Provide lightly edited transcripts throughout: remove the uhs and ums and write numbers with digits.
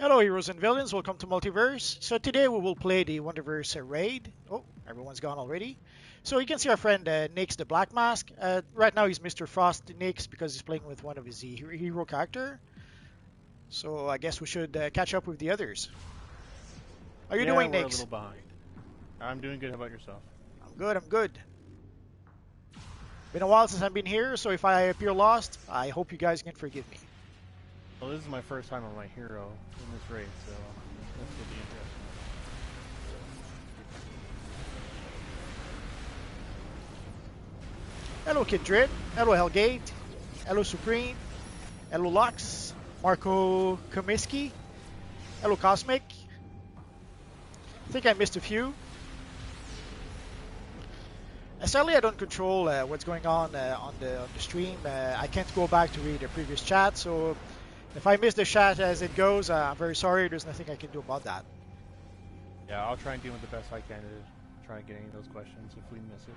Hello heroes and villains, welcome to Multiverse. So today we will play the Wonderverse raid. Oh, everyone's gone already. So you can see our friend Nyx the Black Mask. Right now he's Mr. Frost Nyx because he's playing with one of his hero character. So I guess we should catch up with the others. How are you Yeah, doing, we're a Nyx? little behind. I'm doing good. How about yourself? I'm good. Been a while since I've been here, so if I appear lost, I hope you guys can forgive me. Well, this is my first time on my hero in this raid, so this will be interesting. Hello Kindred, hello Hellgate, hello Supreme, hello Lux, Marco Komiski, hello Cosmic. I think I missed a few. Sadly, I don't control what's going on the stream. I can't go back to read the previous chat, so if I miss the chat as it goes, I'm very sorry. There's nothing I can do about that. Yeah, I'll try and do it the best I can to try and get any of those questions if we miss it.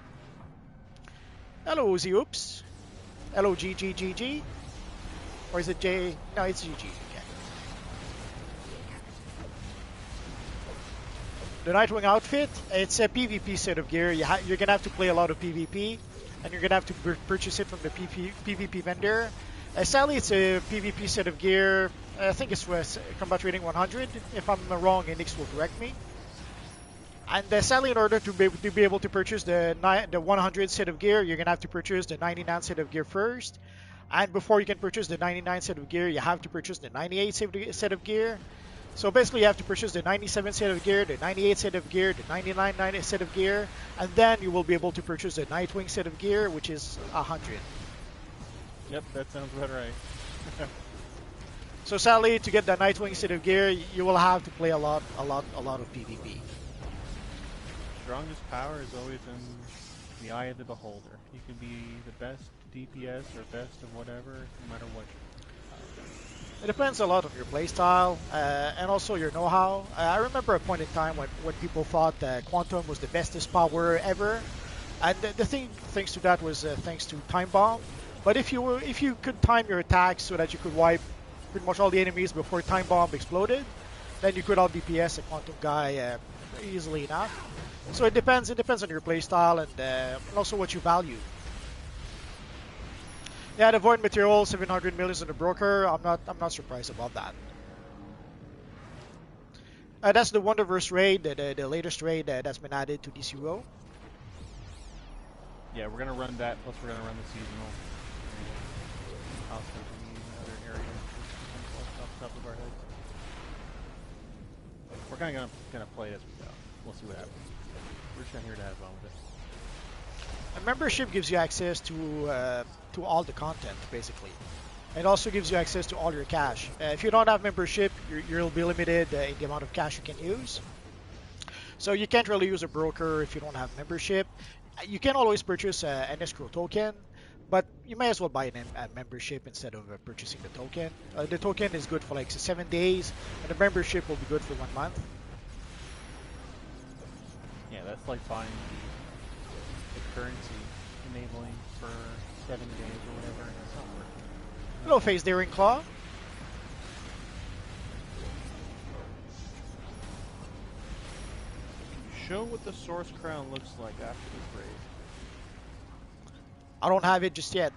Hello, Uzi Oops. Hello, GGGG. Or is it J? No, it's GG. Okay. The Nightwing outfit, it's a PvP set of gear. You're going to have to play a lot of PvP, and you're going to have to purchase it from the PvP vendor. Sadly, it's a PvP set of gear. I think it's combat rating 100. If I'm wrong, Enix will correct me. And sadly, in order to be able to purchase the 100 set of gear, you're going to have to purchase the 99 set of gear first. And before you can purchase the 99 set of gear, you have to purchase the 98 set of gear. So basically, you have to purchase the 97 set of gear, the 98 set of gear, the 99 set of gear, and then you will be able to purchase the Nightwing set of gear, which is 100. Yep, that sounds about right. So sadly, to get the Nightwing set of gear, you will have to play a lot of PvP. Strongest power is always in the eye of the beholder. You can be the best DPS or best of whatever, no matter what. It depends a lot on your playstyle and also your know-how. I remember a point in time when people thought that Quantum was the bestest power ever, and the thing thanks to that was thanks to Time Bomb. But if you could time your attacks so that you could wipe pretty much all the enemies before Time Bomb exploded, then you could out DPS a Quantum guy easily enough. So it depends on your playstyle and also what you value. Yeah, the void material 700 million on the broker. I'm not surprised about that. That's the Wonderverse raid, the latest raid that's been added to DCUO. Yeah, we're gonna run that. Plus, we're gonna run the seasonal. Possibly other areas off the top of our heads. We're kind of gonna play it as we go. We'll see what happens. We're just here to have fun with it. A membership gives you access to all the content, basically. It also gives you access to all your cash. If you don't have membership, you'll be limited in the amount of cash you can use. So you can't really use a broker if you don't have membership. You can always purchase an escrow token, but you may as well buy a membership instead of purchasing the token. The token is good for like 7 days, and the membership will be good for 1 month. Yeah, that's like buying the currency enabling for 7 days or whatever, and it's not working. Hello, Face Daring Claw. Show what the source crown looks like after this raid. I don't have it just yet,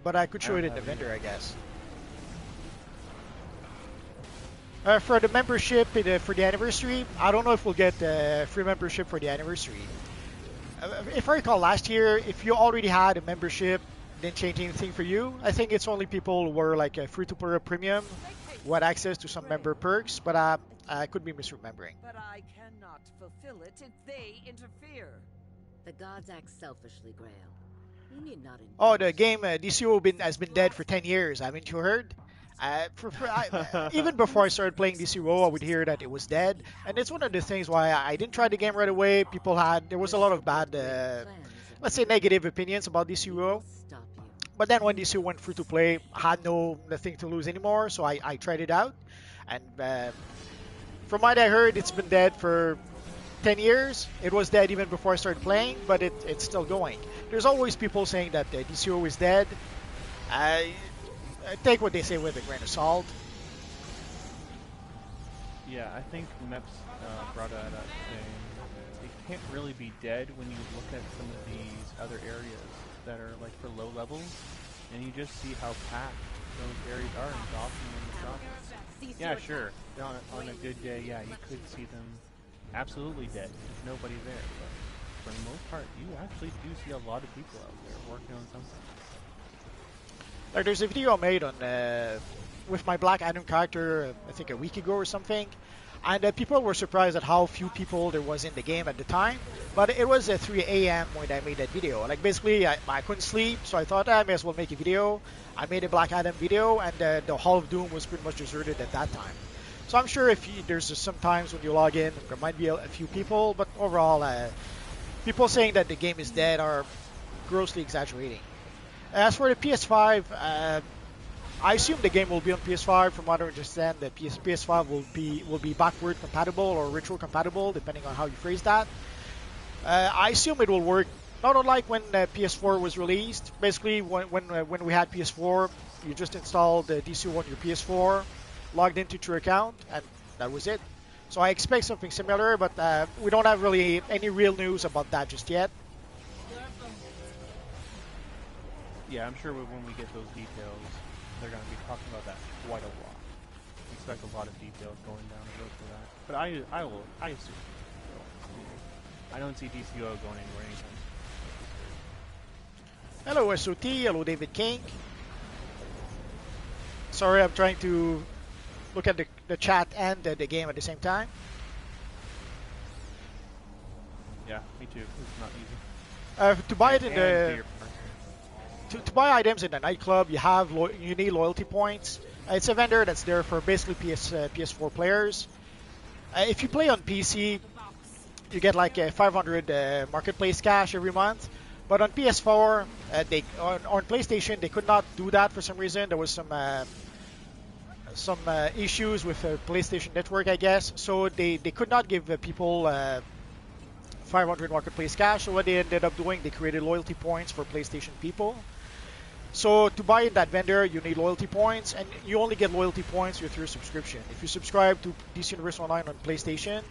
but I could show it in the vendor, I guess. For the membership for the anniversary, I don't know if we'll get free membership for the anniversary. If I recall last year, if you already had a membership, didn't change anything for you. I think it's only people who were like a free-to-play premium who had access to some member perks, but I could be misremembering. But I cannot fulfill it if they interfere. The gods act selfishly, Grail. You need not. Oh, the game DCUO has been dead for 10 years. Haven't you heard? Even before I started playing DCUO, I would hear that it was dead, and it's one of the things why I didn't try the game right away. There was a lot of bad, let's say, negative opinions about DCUO. But then when DCUO went free to play, I had nothing to lose anymore, so I tried it out, and from what I heard, it's been dead for 10 years. It was dead even before I started playing, but it's still going. There's always people saying that DCUO is dead. I take what they say with a grain of salt. Yeah, I think Meps brought that up, saying it can't really be dead when you look at some of these other areas that are like for low levels, and you just see how packed those areas are in Gotham and Metropolis. Yeah, sure. On a good day, yeah, you could see them absolutely dead. There's nobody there, but for the most part, you actually do see a lot of people out there working on something. Like there's a video I made on with my Black Adam character, I think a week ago or something, and people were surprised at how few people there was in the game at the time. But it was at 3 a.m. when I made that video. Like basically, I couldn't sleep, so I thought I may as well make a video. I made a Black Adam video, and the Hall of Doom was pretty much deserted at that time. So I'm sure there's just some times when you log in, there might be a few people, but overall, people saying that the game is dead are grossly exaggerating. As for the PS5, I assume the game will be on PS5. From what I understand, the PS5 will be backward compatible or retro compatible, depending on how you phrase that. I assume it will work not unlike when PS4 was released. Basically, when we had PS4, you just installed the DCUO on your PS4, logged into your account, and that was it. So I expect something similar, but we don't have really any real news about that just yet. Yeah, I'm sure when we get those details, they're going to be talking about that quite a lot. Expect a lot of details going down the road for that. But I assume. I don't see DCUO going anywhere anytime. Hello SOT, hello David King. Sorry, I'm trying to look at the chat and the game at the same time. Yeah, me too. It's not easy. To buy it in the... To buy items in the nightclub, you need loyalty points. It's a vendor that's there for basically PS4 players. If you play on PC, you get like 500 marketplace cash every month. But on PS4, on PlayStation, they could not do that for some reason. There was some issues with PlayStation Network, I guess. So they could not give people 500 marketplace cash. So what they ended up doing, they created loyalty points for PlayStation people. So to buy in that vendor, you need loyalty points, and you only get loyalty points with your subscription. If you subscribe to DC Universe Online on PlayStation,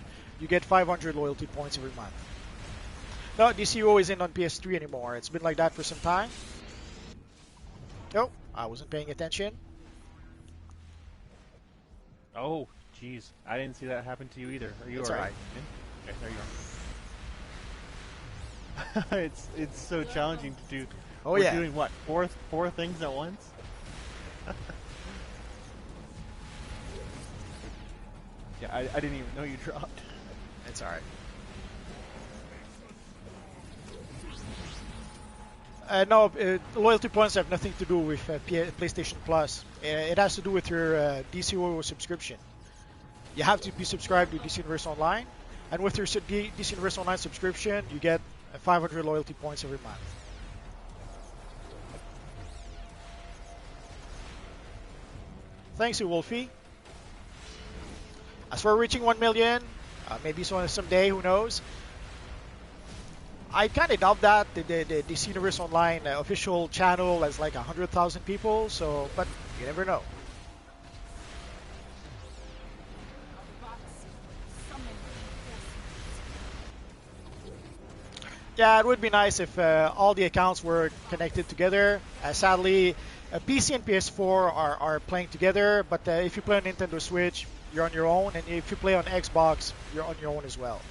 you get 500 loyalty points every month. No, DCUO isn't on PS3 anymore. It's been like that for some time. Oh, I wasn't paying attention. Oh, jeez. I didn't see that happen to you either. Are you alright? Okay, there you are. It's so challenging to do. Oh, We're yeah. doing what? Four things at once? Yeah, I didn't even know you dropped. It's alright. No, loyalty points have nothing to do with PlayStation Plus. It has to do with your DCUO subscription. You have to be subscribed to DC Universe Online, and with your DC Universe Online subscription, you get 500 loyalty points every month. Thanks you, Wolfie. As for reaching 1 million, maybe someday, who knows? I kind of doubt that. The DC Universe Online official channel has like 100,000 people, so, but you never know. Yeah, it would be nice if all the accounts were connected together. Sadly, PC and PS4 are playing together, but if you play on Nintendo Switch, you're on your own, and if you play on Xbox, you're on your own as well.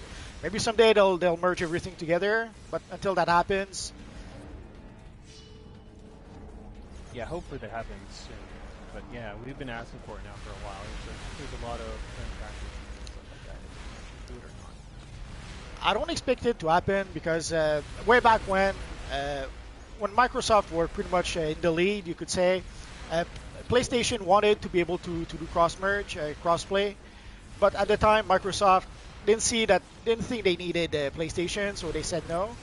Maybe someday they'll merge everything together, but until that happens... Yeah, hopefully that happens soon. But yeah, we've been asking for it now for a while. There's a lot of transactions and stuff like that. If you do it or not. I don't expect it to happen because way back when Microsoft were pretty much in the lead, you could say, PlayStation wanted to be able to do cross-merge, cross-play, but at the time Microsoft didn't think they needed PlayStation, so they said no.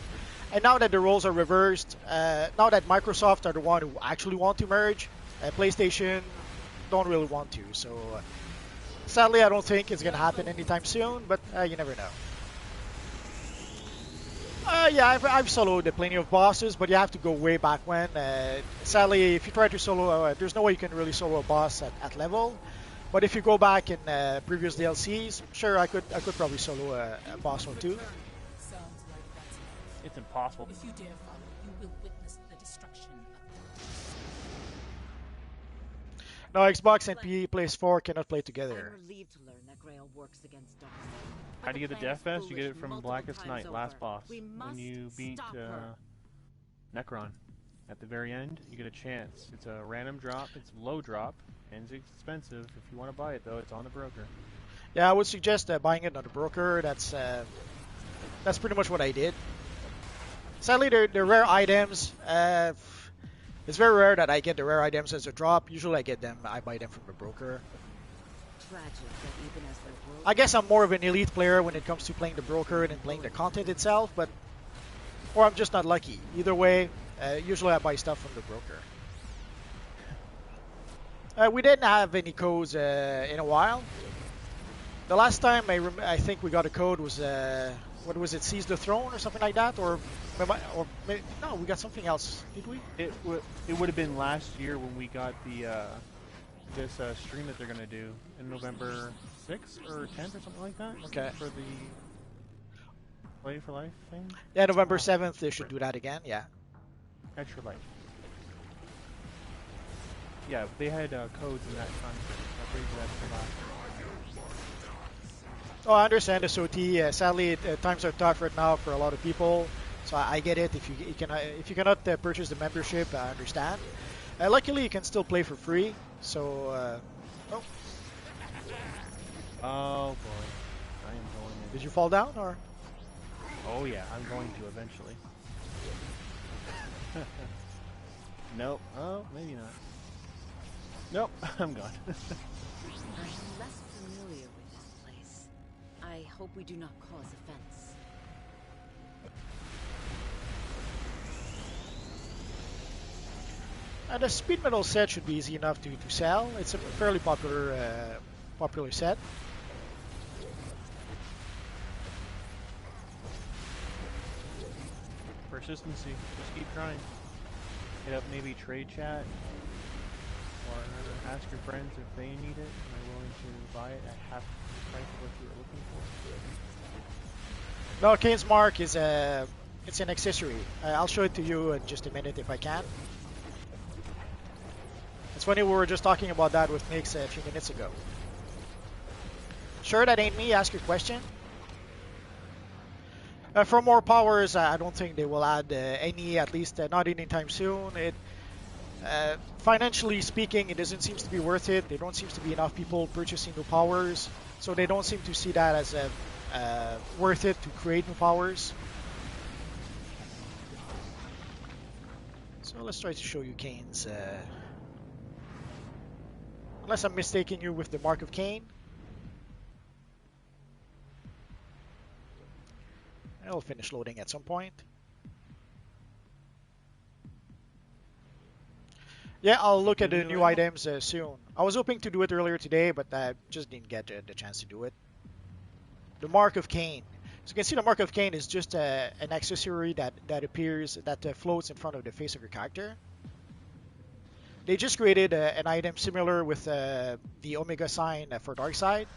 And now that the roles are reversed, now that Microsoft are the one who actually want to merge, PlayStation don't really want to. So sadly, I don't think it's gonna happen anytime soon, but you never know. Yeah, I've soloed plenty of bosses, but you have to go way back when. Sadly, if you try to solo, there's no way you can really solo a boss at level. But if you go back in previous DLCs, sure, I could probably solo a boss or two. Sounds like that's enough. It's impossible. If you dare follow, you will witness the destruction of No, Xbox and PS4 cannot play together. I'm relieved to learn that Grail works against Darkseid. How do you get the Death Vest? You get it from Multiple Blackest times Night, last over. boss. We When must you beat stop her. Necron. At the very end, you get a chance. It's a random drop, it's low drop, and it's expensive. If you want to buy it though, it's on the broker. Yeah, I would suggest buying it on the broker. That's pretty much what I did. Sadly, the rare items. It's very rare that I get the rare items as a drop. Usually, I buy them from the broker. Tragic that even as their world I guess I'm more of an elite player when it comes to playing the broker than playing the content itself, or I'm just not lucky. Either way, usually I buy stuff from the broker. We didn't have any codes in a while. The last time I think we got a code was what was it? Seize the Throne or something like that, or no, we got something else, did we? It would have been last year when we got the this stream that they're gonna do in November 6th or 10th or something like that. Okay. For the Play for Life thing. Yeah, November 7th they should do that again. Yeah. Extra Life. Yeah, they had codes in that time frame. I believe that's the last one. Oh, I understand the SOT. Sadly, times are tough right now for a lot of people, so I get it. If you cannot purchase the membership, I understand. Luckily, you can still play for free. So, oh, Oh boy, I am going in. did you fall down or? Oh yeah, I'm going to eventually. Nope. Oh, maybe not. Nope, I'm gone. I'm less familiar with this place. I hope we do not cause offense. The speed metal set should be easy enough to sell. It's a fairly popular set. Persistency. Just keep trying. Hit up maybe trade chat, or ask your friends if they need it and they're willing to buy it at half the price of what you were looking for. No, Kane's Mark is it's an accessory. I'll show it to you in just a minute if I can. It's funny, we were just talking about that with Nix a few minutes ago. Sure, that ain't me. Ask your question. For more powers, I don't think they will add any, at least not anytime soon. Financially speaking, it doesn't seem to be worth it. There don't seem to be enough people purchasing new powers, so they don't seem to see that as worth it to create new powers. So let's try to show you Kane's. Unless I'm mistaking you with the Mark of Cain. It'll finish loading at some point. Yeah, I'll look at the new items soon. I was hoping to do it earlier today, but I just didn't get the chance to do it. The Mark of Cain. So you can see the Mark of Cain is just an accessory that appears, that floats in front of the face of your character. They just created an item similar with the Omega sign for Darkseid.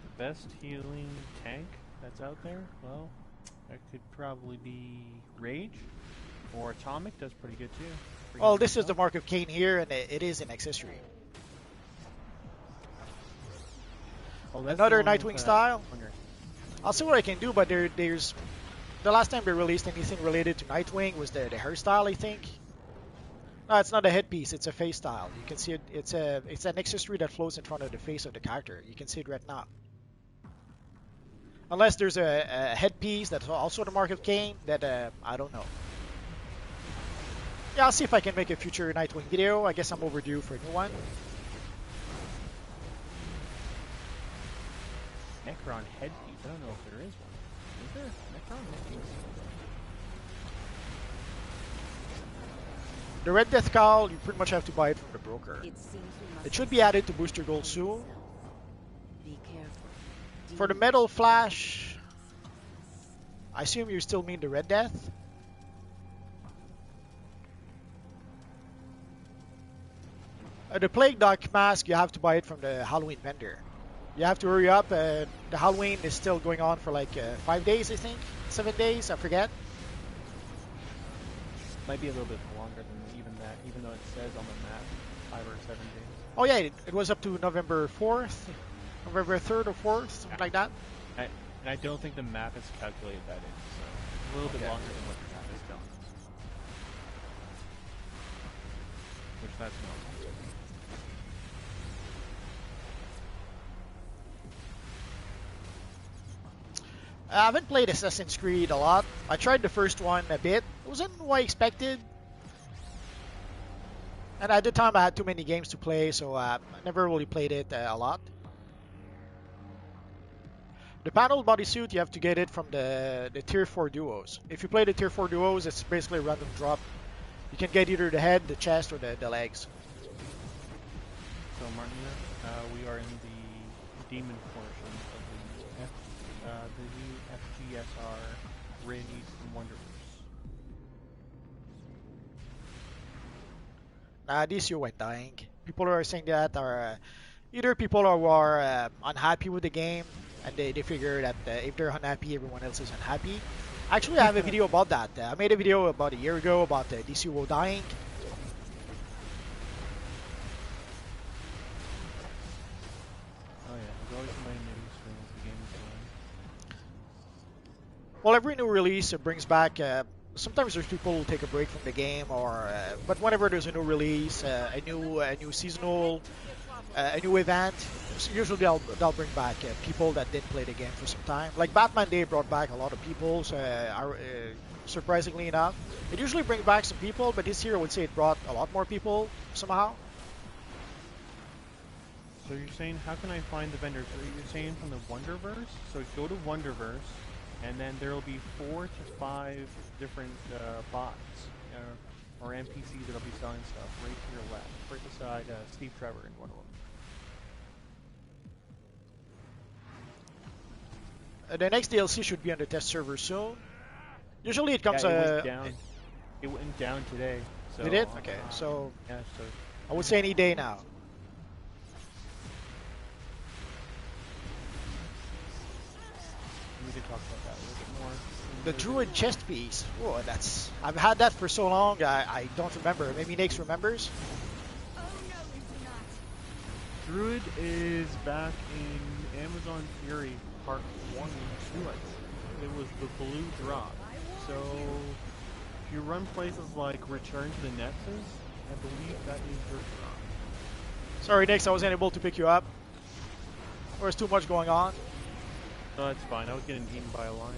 The best healing tank that's out there? Well, that could probably be Rage, or Atomic does pretty good too. Well, this is the Mark of Cain here, and it is an accessory. Oh, that's Another the one Nightwing with, style. Wonder. I'll see what I can do, but there's the last time they released anything related to Nightwing was the hairstyle, I think. No, it's not a headpiece, it's a face style. You can see it, it's an accessory that floats in front of the face of the character. You can see it right now. Unless there's a headpiece that's also the Mark of Cain, that I don't know. Yeah, I'll see if I can make a future Nightwing video. I guess I'm overdue for a new one. Necron headpiece. I don't know if there is one. Is there Necron headpiece? The Red Death Cowl, you pretty much have to buy it from the broker. It seems we must It should be added to Booster Gold soon. Be careful. For the Metal Flash, I assume you still mean the Red Death? The Plague Duck mask, you have to buy it from the Halloween vendor. You have to hurry up. The Halloween is still going on for like 5 days, I think. 7 days, I forget. Might be a little bit longer than even that, even though it says on the map 5 or 7 days. Oh yeah, it was up to November 4th, November 3rd or 4th, something like that. And I don't think the map has calculated that in, so a little bit longer than what the map is telling us. Which that's normal. I haven't played Assassin's Creed a lot. I tried the first one a bit. It wasn't what I expected. And at the time I had too many games to play, so I never really played it a lot. The panel bodysuit, you have to get it from the tier 4 duos. If you play the tier 4 duos, it's basically a random drop. You can get either the head, the chest, or the legs. So Martin, we are in the demon portion of the new FGSR release from Wonderverse. DCUO went dying. People are saying that are either people who are unhappy with the game and they figure that if they're unhappy, everyone else is unhappy. Actually, I have a video about that. I made a video about a year ago about DCUO dying. Oh yeah, there's always somebody news when the game is going. Well, every new release brings back. Sometimes there's people who take a break from the game, or but whenever there's a new release, a new seasonal, a new event, usually they'll bring back people that didn't play the game for some time. Like Batman Day brought back a lot of people, surprisingly enough. It usually brings back some people, but this year I would say it brought a lot more people somehow. So you're saying, how can I find the vendors? You're saying from the Wonderverse? So go to Wonderverse, and then there will be 4 to 5 different bots or NPCs that'll be selling stuff right to your left, right beside Steve Trevor in one of them. The next DLC should be on the test server soon. Usually it comes. Yeah, it went down. It went down today. So, did it? Okay, so yeah, so I would say any day now. we could talk about that a little bit more. The Druid chest piece. Oh, I've had that for so long. I don't remember. Maybe Nix remembers. Druid is back in Amazon Fury Part 1 and 2, I think. It was the blue drop. So, if you run places like Return to the Nexus, I believe that is your drop. Sorry, Nix, I wasn't able to pick you up. There was too much going on. No, that's fine. I was getting eaten by a lion.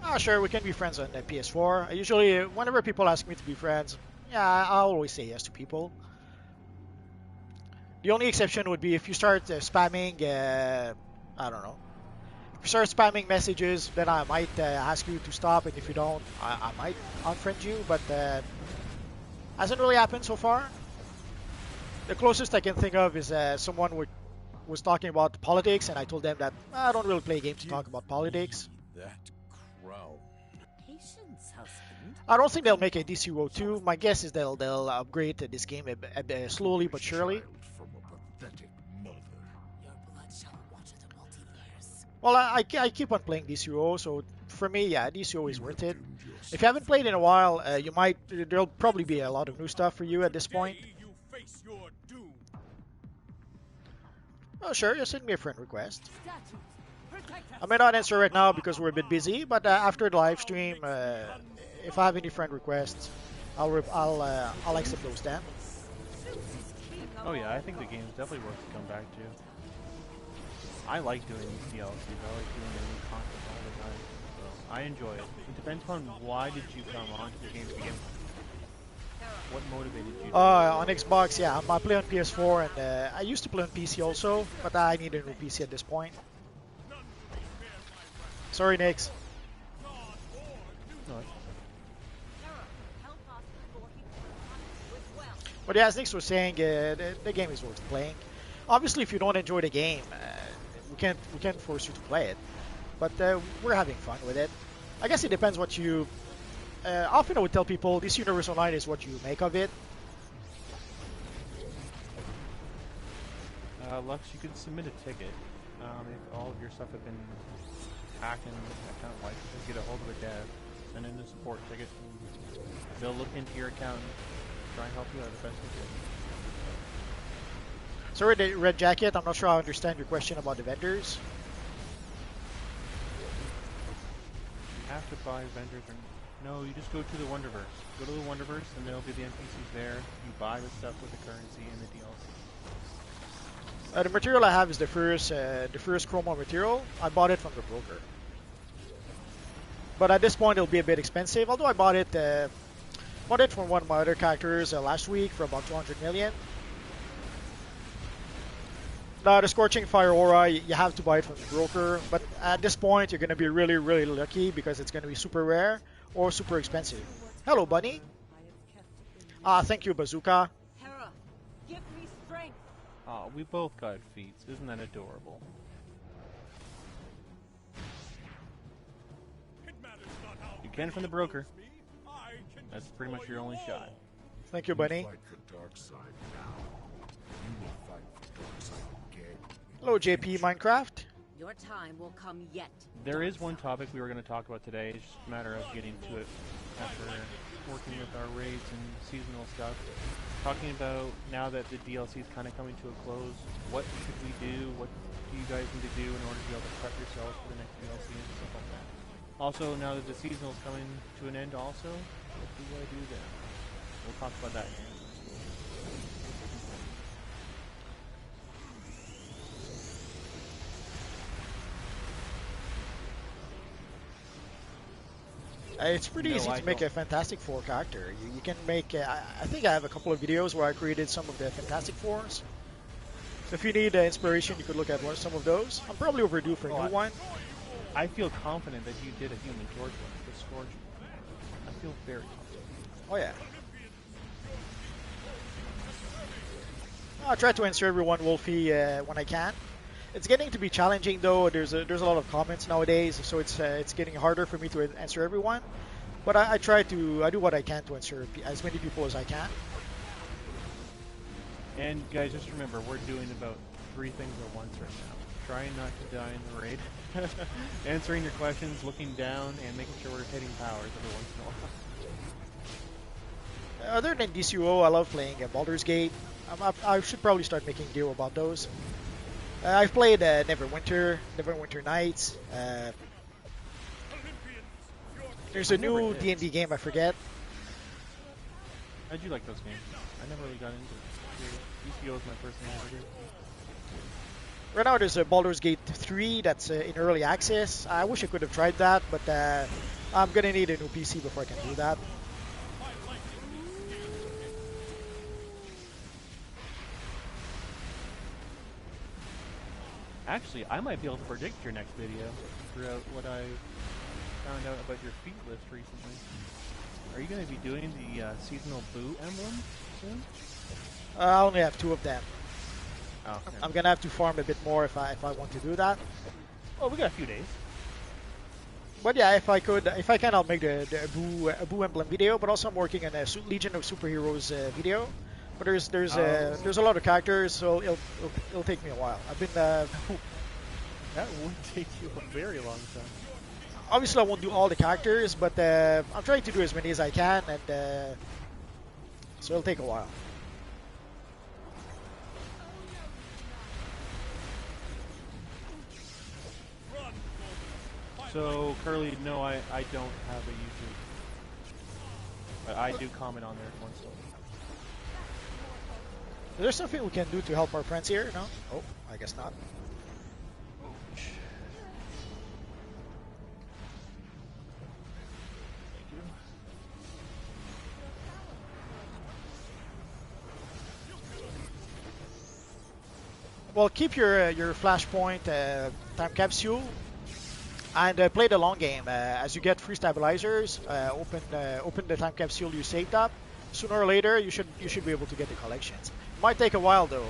Ah, sure, we can be friends on the PS4. Usually, whenever people ask me to be friends, yeah, I'll always say yes to people. The only exception would be if you start spamming, I don't know. If you start spamming messages, then I might ask you to stop, and if you don't, I might unfriend you, but hasn't really happened so far. The closest I can think of is someone was talking about politics, and I told them that I don't really play games to talk about politics. That crown. Patience, husband. I don't think they'll make a DCUO 2. My guess is they'll upgrade this game slowly but surely. Child from a pathetic mother. Your blood shall water the multiverse. Well, I keep on playing DCUO, so for me, yeah, DCUO is worth it. If you haven't played in a while, there'll probably be a lot of new stuff for you at this point. You face your doom. Oh, sure, just send me a friend request. Statues, protect us. I may not answer right now because we're a bit busy, but after the live stream, if I have any friend requests, I'll accept those then. Oh yeah, I think the game's definitely worth to come back to. I like doing these DLCs. I like doing the new content all the time. So I enjoy it. It depends upon why did you come onto the game to begin with. What motivated you? On Xbox, yeah, I play on PS4, and I used to play on PC also, but I need a new PC at this point. Sorry, Nix. No, But yeah, as Nix was saying, the game is worth playing. Obviously, if you don't enjoy the game, we can't force you to play it. But we're having fun with it. I guess it depends what you often I would tell people this universe online is what you make of it. Lux, you can submit a ticket if all of your stuff have been hacked and account wiped. Just get a hold of a dev, send in a support ticket, and they'll look into your account and try and help you out as best they can. Sorry, the Red Jacket, I'm not sure I understand your question about the vendors. You have to buy vendors, or no, you just go to the Wonderverse. Go to the Wonderverse and there'll be the NPCs there. You buy the stuff with the currency and the DLC. The material I have is the first chromo material. I bought it from the broker. But at this point it'll be a bit expensive, although I bought it from one of my other characters last week for about 200 million. Now the Scorching Fire Aura, you have to buy it from the broker, but at this point you're going to be really, really lucky because it's going to be super rare or super expensive. Hello, Bunny. Thank you, Bazooka. Hera, give me strength. Oh, we both got feats. Isn't that adorable? You can from the broker. That's pretty much your only shot. Thank you, Bunny. Fight for Darkseid now. You will fight for Darkseid again. Hello, JP Minecraft. Your time will come yet. There is one topic we were going to talk about today. It's just a matter of getting to it after working with our raids and seasonal stuff. Talking about now that the DLC is kind of coming to a close, what should we do? What do you guys need to do in order to be able to prep yourselves for the next DLC and stuff like that? Also, now that the seasonal is coming to an end also, what do I do then? We'll talk about that here. It's pretty easy to make a Fantastic Four character. You can make, I think I have a couple of videos where I created some of the Fantastic Fours. So if you need inspiration, you could look at some of those. I'm probably overdue for a new one. I feel confident that you did a Human Torch one, the Scorch one. I feel very confident. Oh yeah. I'll try to answer everyone, Wolfie, when I can. It's getting to be challenging though. There's a lot of comments nowadays, so it's getting harder for me to answer everyone. But I do what I can to answer as many people as I can. And guys, just remember, we're doing about 3 things at once right now. Trying not to die in the raid, answering your questions, looking down, and making sure we're hitting powers every once in a while. Other than DCUO, I love playing Baldur's Gate. I should probably start making video about those. I've played Neverwinter Nights. There's a new D&D game, I forget. How'd you like those games? I never really got into it. DCUO is my first one ever did. Right now there's a Baldur's Gate 3 that's in early access. I wish I could have tried that, but I'm gonna need a new PC before I can do that. Actually, I might be able to predict your next video throughout what I found out about your feat list recently. Are you going to be doing the seasonal boo emblem soon? I only have 2 of them. Oh, I'm gonna have to farm a bit more if I want to do that. Well, we got a few days. But yeah, if I can, I'll make the boo emblem video. But also, I'm working on a Legion of Superheroes video. But there's a lot of characters, so it'll take me a while. I've been that would take you a very long time. Obviously, I won't do all the characters, but I'm trying to do as many as I can, and so it'll take a while. So, Curly, no, I don't have a YouTube. But I do comment on there once in a while. Is there something we can do to help our friends here? No? Oh, I guess not. Well, keep your flashpoint time capsule and play the long game. As you get free stabilizers, open the time capsule you saved up. Sooner or later, you should be able to get the collections. Might take a while though.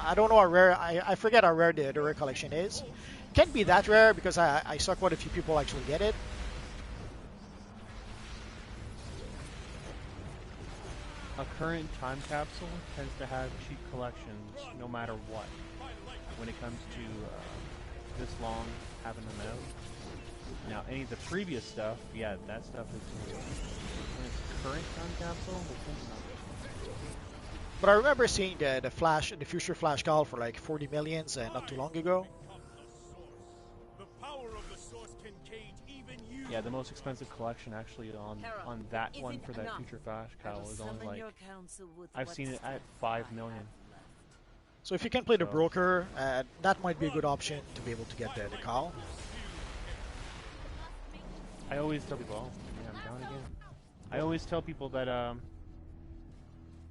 I don't know how rare. I forget how rare the rare collection is. Can't be that rare because I saw quite a few people actually get it. a current time capsule tends to have cheap collections no matter what. When it comes to this long having them out. Now, any of the previous stuff, yeah, that stuff is when it's current time capsule, it tends not. But I remember seeing the Flash, the Future Flash call for like 40 millions not too long ago. Yeah, the most expensive collection actually on that one for that Future Flash cowl is only like, I've seen it at 5 million. So if you can play the broker, that might be a good option to be able to get the call. I always tell people, oh, yeah, I'm down again. I always tell people that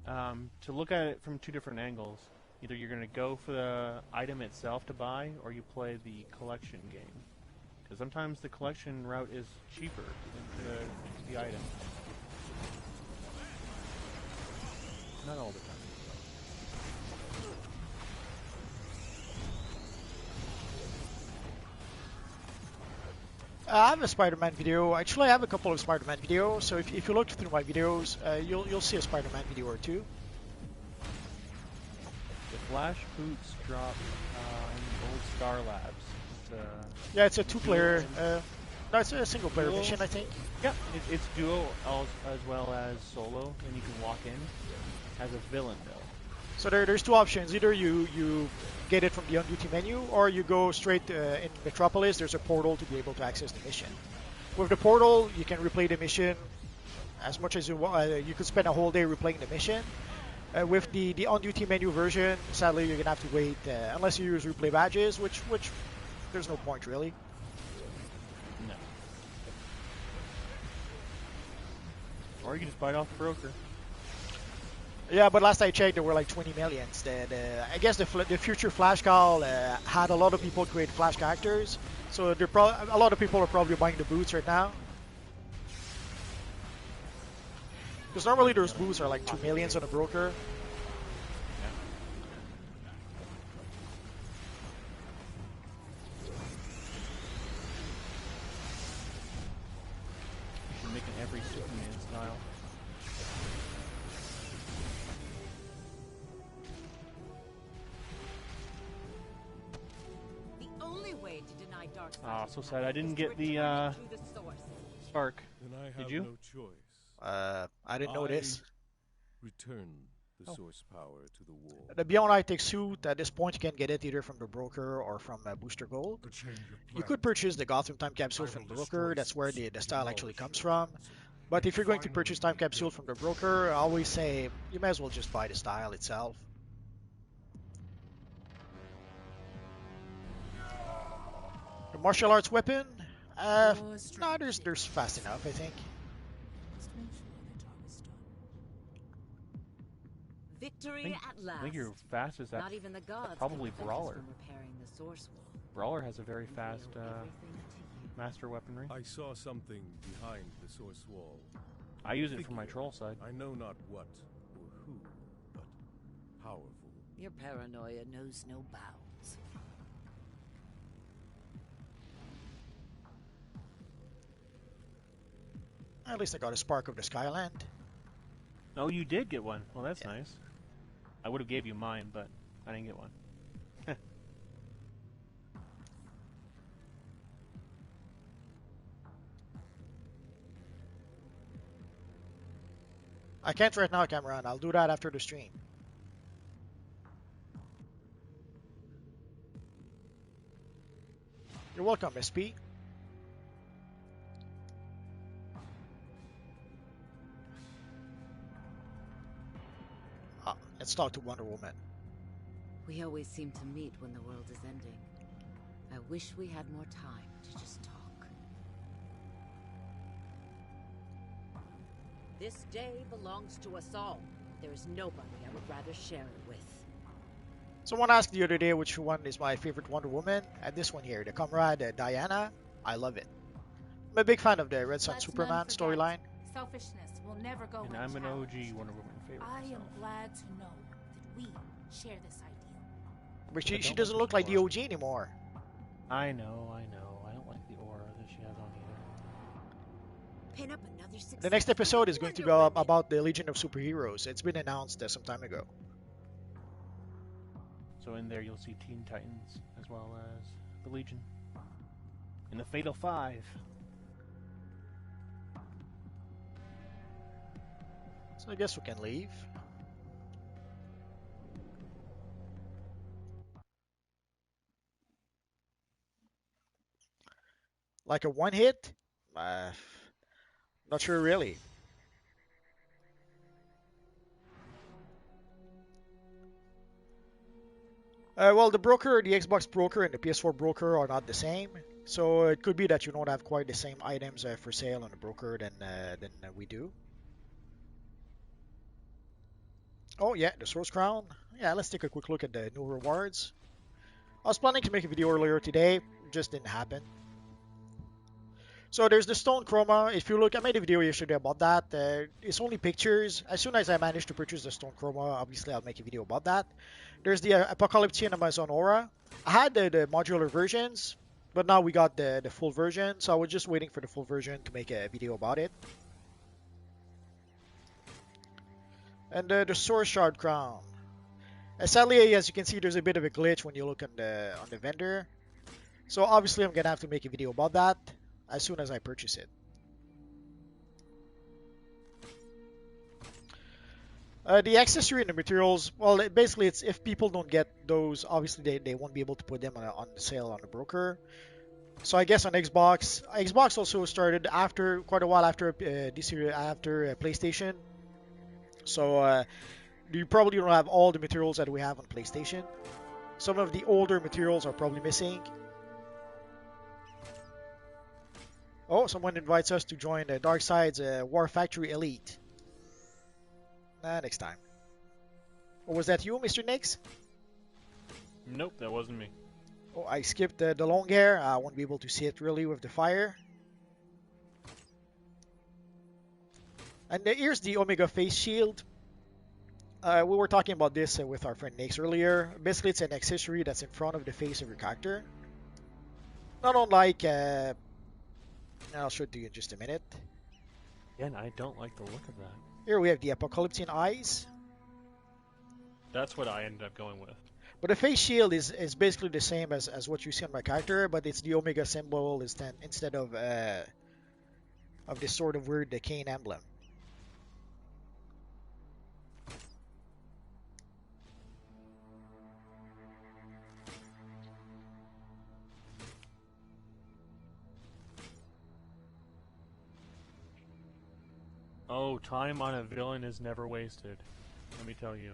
to look at it from two different angles. Either you're going to go for the item itself to buy, or you play the collection game. Because sometimes the collection route is cheaper than the item. Not all the time. I have a Spider-Man video. Actually, I have a couple of Spider-Man videos. So if you look through my videos, you'll see a Spider-Man video or two. The Flash boots drop in the old Star Labs. Yeah, it's a two-player. No, it's a single-player mission, I think. Yeah, it's duo as well as solo, and you can walk in as a villain though. So there's two options. Either you get it from the on-duty menu, or you go straight in Metropolis. There's a portal to be able to access the mission. With the portal, you can replay the mission as much as you want. You could spend a whole day replaying the mission. With the on-duty menu version, sadly, you're gonna have to wait unless you use replay badges, which there's no point really. No. Or you can just buy it off the broker. Yeah, but last I checked, there were like 20 millions. I guess the future Flash call had a lot of people create Flash characters, so a lot of people are probably buying the boots right now. Because normally those boots are like 2 millions on a broker. You're making every Superman style. Ah, so sad. I didn't get the spark. Did you? No choice. I didn't know this. Return the source power to the wall. The Beyond High-Tech suit, at this point, you can get it either from the broker or from Booster Gold. You could purchase the Gotham Time Capsule from the broker. That's where the style actually comes from. But if you're going to purchase Time Capsule from the broker, I always say you might as well just buy the style itself. The martial arts weapon? No, there's fast enough, I think. Victory at last. I think your fastest Not even the gods probably can prevent us Brawler. from repairing the source wall. Brawler has a very fast master weaponry. I saw something behind the source wall. I use it for my troll side. I know not what or who, but powerful. Your paranoia knows no bounds. At least I got a spark of the Skyland. Oh, you did get one. Well, that's nice. I would have gave you mine, but I didn't get one. I can't right now, Cameron. I'll do that after the stream. You're welcome, SP. Let's talk to Wonder Woman. We always seem to meet when the world is ending. I wish we had more time to just talk. This day belongs to us all. There is nobody I would rather share it with. Someone asked the other day which one is my favorite Wonder Woman, and this one here, the Comrade Diana. I love it. I'm a big fan of the Red Sun Superman storyline. Selfishness will never go And I'm an unchallenged. OG Wonder Woman favorite. I am myself. glad to know that we share this ideal. But she don't doesn't like look the like the aura. OG anymore. I know. I don't like the aura that she has on either. pin up another The next success. episode is going to be Wonder Women. about the Legion of Superheroes. It's been announced some time ago. So in there you'll see Teen Titans as well as the Legion. And the Fatal Five. So I guess we can leave. Like a one hit? Not sure really. Well, the broker, the Xbox broker and the PS4 broker are not the same. So it could be that you don't have quite the same items for sale on the broker than we do. Oh yeah, the Source Crown. Yeah, let's take a quick look at the new rewards. I was planning to make a video earlier today, just didn't happen. So there's the Stone Chroma. If you look, I made a video yesterday about that. It's only pictures. As soon as I manage to purchase the Stone Chroma, obviously I'll make a video about that. There's the Apocalypse and Amazon Aura. I had the modular versions, but now we got the full version. So I was just waiting for the full version to make a video about it. And the Source Shard Crown. Sadly, as you can see, there's a bit of a glitch when you look on the vendor. So obviously I'm gonna have to make a video about that as soon as I purchase it. The accessory and the materials, well, basically it's if people don't get those, obviously they won't be able to put them on the sale on the broker. So I guess on Xbox also started after quite a while after PlayStation. So you probably don't have all the materials that we have on PlayStation. Some of the older materials are probably missing. Oh, someone invites us to join Darkseid's War Factory Elite. Next time. Or was that you, Mr. Nix? Nope, that wasn't me. Oh, I skipped the long hair. I won't be able to see it really with the fire. And here's the Omega face shield. We were talking about this with our friend Nix earlier. Basically, it's an accessory that's in front of the face of your character. Not unlike... I'll show it to you in just a minute. Again, I don't like the look of that. Here we have the Apocalypse eyes. That's what I ended up going with. But the face shield is basically the same as what you see on my character, but it's the Omega symbol instead of this sort of weird Cain emblem. Oh, time on a villain is never wasted. Let me tell you.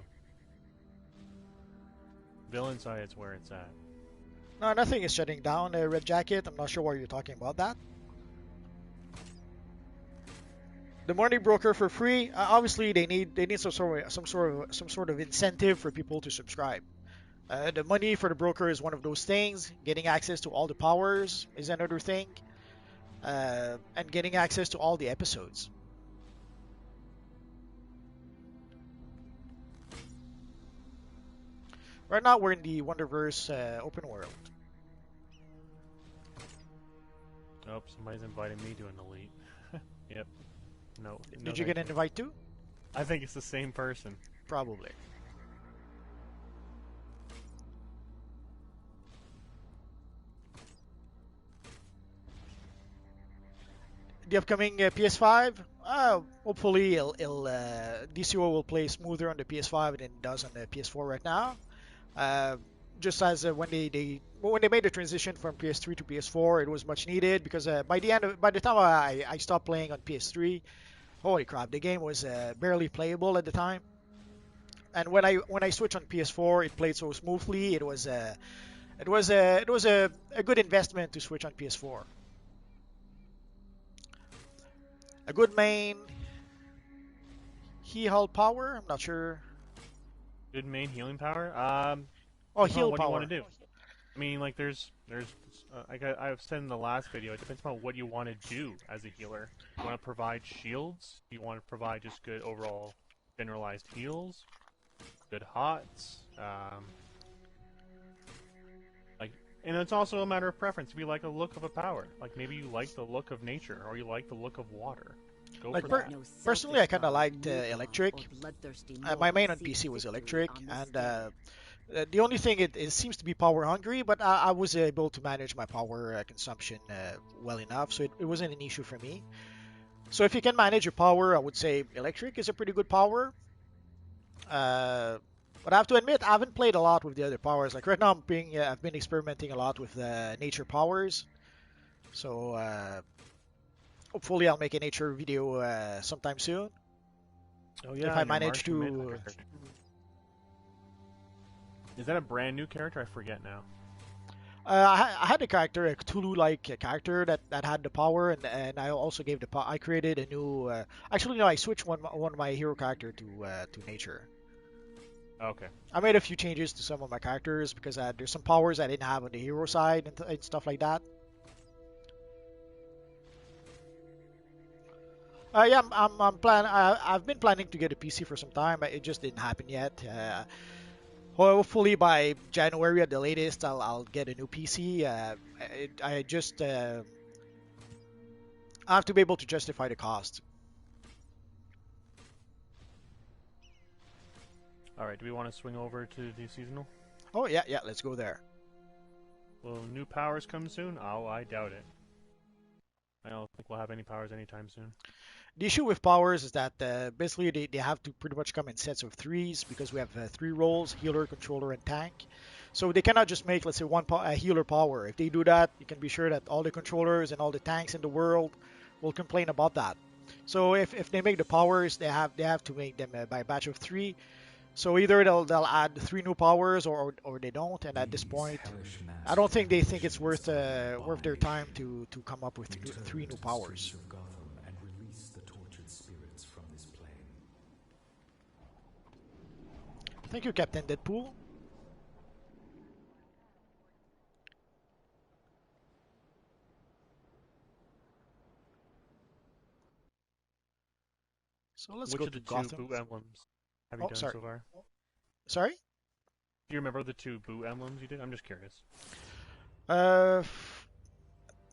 Villain side is where it's at. No, nothing is shutting down Red Jacket. I'm not sure why you're talking about that. The money broker for free. Obviously, they need some sort of incentive for people to subscribe. The money for the broker is one of those things. Getting access to all the powers is another thing, and getting access to all the episodes. Right now, we're in the Wonderverse open world. Oh, somebody's inviting me to an elite. Yep. No. Did you get an invite too? I think it's the same person. Probably. The upcoming PS5, hopefully DCUO will play smoother on the PS5 than it does on the PS4 right now. Just as when they made the transition from PS3 to PS4, it was much needed because by the time I stopped playing on PS3, holy crap, the game was barely playable at the time. And when I switched on PS4, it played so smoothly. It was a good investment to switch on PS4. A good main. Heal power. I'm not sure. Good main healing power. Heal what power. do you want to do? I mean, like I've said in the last video, it depends on what you want to do as a healer. You want to provide shields? You want to provide just good overall generalized heals? Good hots? And it's also a matter of preference. If you like a look of a power, like maybe you like the look of nature, or you like the look of water. Go Like for per that. No personally, I selfish kind of god, liked new god, electric. or bloodthirsty My mortal main on seek PC was victory electric, on this and day. the only thing it seems to be power hungry, but I was able to manage my power consumption well enough, so it wasn't an issue for me. So if you can manage your power, I would say electric is a pretty good power. Uh, but I have to admit, I haven't played a lot with the other powers. Like right now, I've been experimenting a lot with nature powers. So hopefully, I'll make a nature video sometime soon Oh if yeah, I and your manage Martian Manhunter to. character. Is that a brand new character? I forget now. I had a character, a Cthulhu-like character that had the power, and I also gave the power. I created a new. Actually, no, I switched one of my hero character to nature. Okay. I made a few changes to some of my characters because there's some powers I didn't have on the hero side and stuff like that. Yeah, I've been planning to get a PC for some time, but it just didn't happen yet. Hopefully by January at the latest, I'll get a new PC. I just I have to be able to justify the cost. All right. Do we want to swing over to the seasonal? Oh yeah, yeah, let's go there. Will new powers come soon? Oh, I doubt it. I don't think we'll have any powers anytime soon. The issue with powers is that basically they have to pretty much come in sets of threes because we have three roles: healer, controller, and tank. So they cannot just make, let's say, a healer power. If they do that, you can be sure that all the controllers and all the tanks in the world will complain about that. So if they make the powers, they have to make them by a batch of three. So either they'll add three new powers or they don't. And at this point, I don't think they think it's worth their time to come up with three new powers. Thank you, Captain Deadpool. So let's Which go of to the two Gotham. boo emblems have you Oh, done sorry. so far? Sorry? Do you remember the two boo emblems you did? I'm just curious. Uh,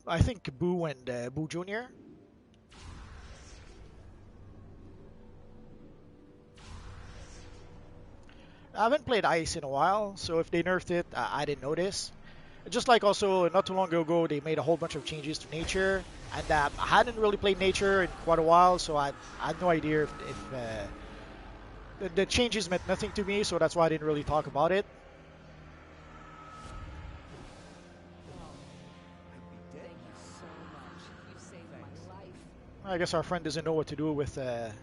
I think Boo and Boo Junior. I haven't played Ice in a while, so if they nerfed it, I didn't notice. Just like also not too long ago, they made a whole bunch of changes to Nature, and I hadn't really played Nature in quite a while, so I had no idea if the changes meant nothing to me, so that's why I didn't really talk about it. Thank you so much. You saved my life. I guess our friend doesn't know what to do with. There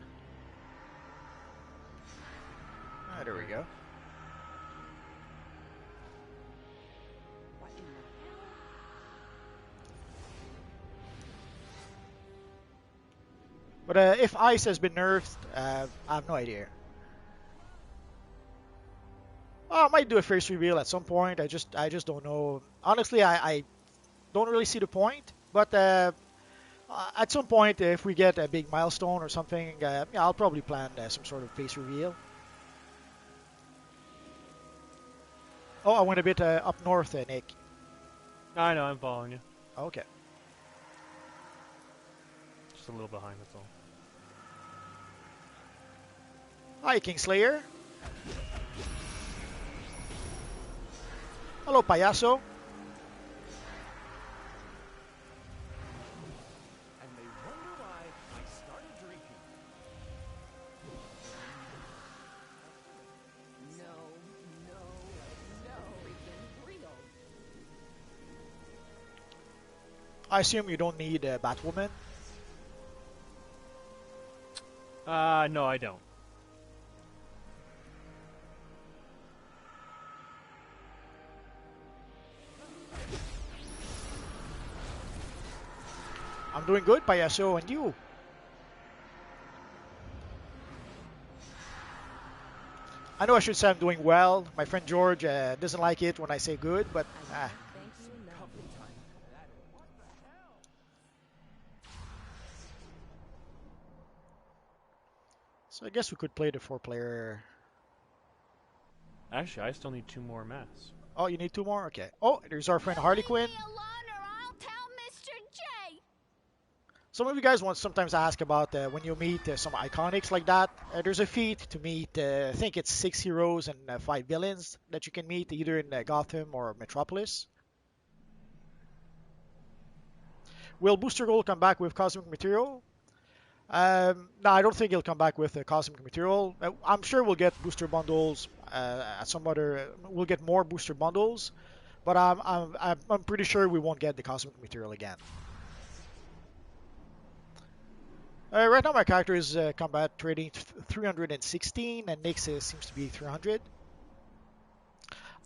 we go. What in the hell? But if Ice has been nerfed, I have no idea. Oh, I might do a face reveal at some point. I just don't know. Honestly, I don't really see the point. But at some point, if we get a big milestone or something, yeah, I'll probably plan some sort of face reveal. Oh, I went a bit up north, Nick. I know, I'm following you. Okay. Just a little behind, that's all. Hi, Kingslayer. Hello, Payaso. And they wonder why I started drinking. No, freaking real. I assume you don't need Batwoman. No, I don't. I'm doing good, Payaso, and you? I know I should say I'm doing well. My friend George doesn't like it when I say good, but Thank you enough. so I guess we could play the four-player. Actually, I still need 2 more masks. Oh, you need 2 more? Okay. Oh, there's our friend Harley Quinn. Leave me alone or I'll tell Mr. J. Some of you guys want sometimes ask about when you meet some iconics like that. There's a feat to meet, I think it's 6 heroes and 5 villains that you can meet either in Gotham or Metropolis. Will Booster Gold come back with Cosmic Material? No, I don't think he'll come back with Cosmic Material. I'm sure we'll get booster bundles at some other. We'll get more booster bundles, but I'm pretty sure we won't get the Cosmic Material again. Right now, my character is combat rating 316, and Nyx seems to be 300.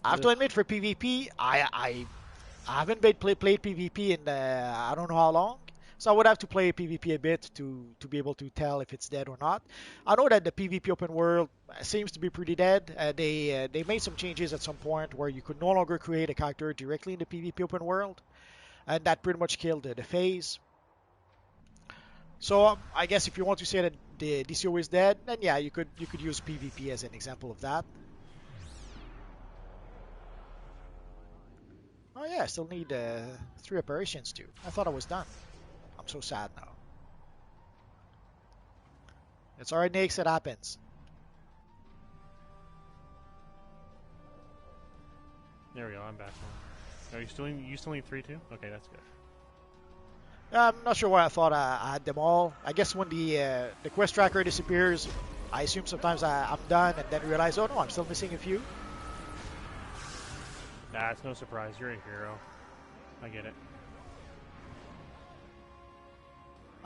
I have to admit, for PvP, I haven't played PvP in I don't know how long, so I would have to play PvP a bit to be able to tell if it's dead or not. I know that the PvP open world seems to be pretty dead. They made some changes at some point where you could no longer create a character directly in the PvP open world, and that pretty much killed the phase. So I guess if you want to say that the DCUO is dead, then yeah, you could use PvP as an example of that. Oh yeah, I still need 3 operations too. I thought I was done. I'm so sad now. It's alright, Nyx, it happens. There we go, I'm back now. Are you still need 3 too? Okay, that's good. I'm not sure why I thought I had them all. I guess when the quest tracker disappears, I assume sometimes I'm done and then realize, oh no, I'm still missing a few. Nah, it's no surprise. You're a hero. I get it.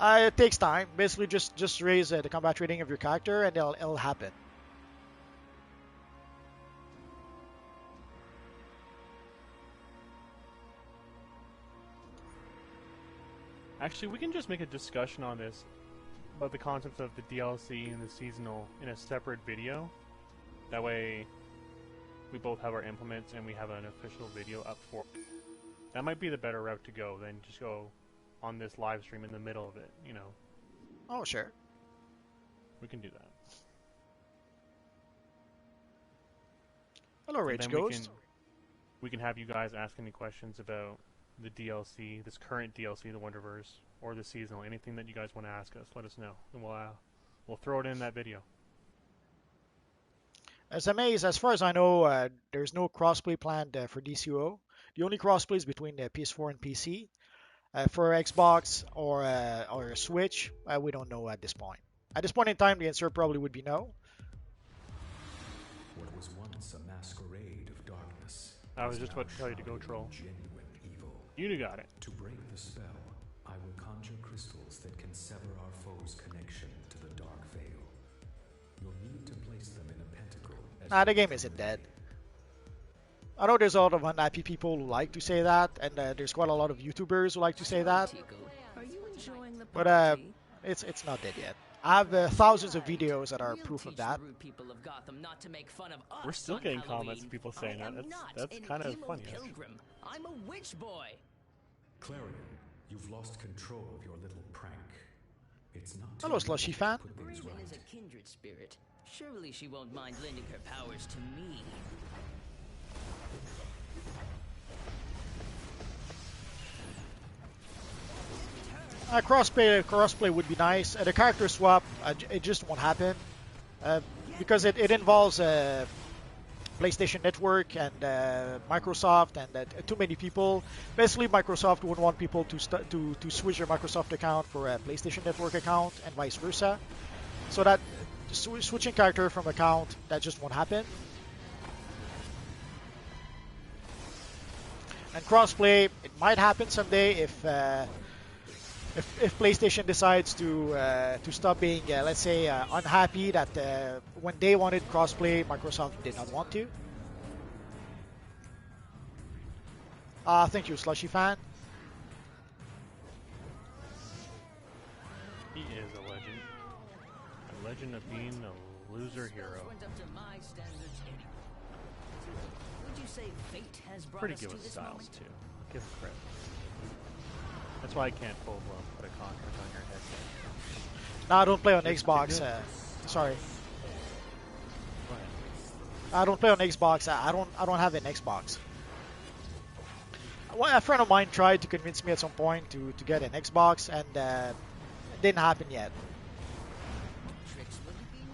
It takes time. Basically, just raise the combat rating of your character, and it'll happen. Actually, we can just make a discussion on this, about the concepts of the DLC and the seasonal in a separate video. That way, we both have our implements and we have an official video up for it. That might be the better route to go than just go on this live stream in the middle of it, you know. Oh, sure. We can do that. Hello, Rage Ghost. We can have you guys ask any questions about the DLC, this current DLC, the Wonderverse, or the seasonal, anything that you guys want to ask us, let us know, and we'll throw it in that video. As far as I know, there's no crossplay planned for DCUO. The only crossplay is between PS4 and PC. For Xbox or Switch, we don't know at this point. At this point in time, the answer probably would be no. What was once a masquerade of darkness. I was just about to tell you to go troll. Genuine evil. You got it. To break the spell, I will conjure crystals that can sever our foe's connection to the dark veil. You'll need to place them in a pentacle. Nah, the game isn't dead. I know there's a lot of unhappy people who like to say that, and there's quite a lot of YouTubers who like to say that. Are you enjoying the But party? it's not dead yet. I have thousands of videos that are proof of that. We're still getting comments of people saying that. That's kind of funny. I'm a witch boy. Clarion, you've lost control of your little prank. It's not. Hello, Slushy fan. Raven is a kindred spirit. Surely she won't mind lending her powers to me. Crossplay would be nice. The character swap, it just won't happen because it involves PlayStation Network and Microsoft and too many people. Basically, Microsoft would want people to switch their Microsoft account for a PlayStation Network account and vice versa. So that switching character from account, that just won't happen. And crossplay, it might happen someday if PlayStation decides to stop being, let's say, unhappy that when they wanted crossplay, Microsoft did not want to. Thank you, Slushy fan. He is a legend. A legend of being a loser hero. Pretty good with styles too. Give him credit. That's why I can't full-blown put a contract on your head yet. No, I don't play on Xbox. Sorry. Go ahead. I don't play on Xbox. I don't have an Xbox. Well, a friend of mine tried to convince me at some point to get an Xbox, and didn't happen yet.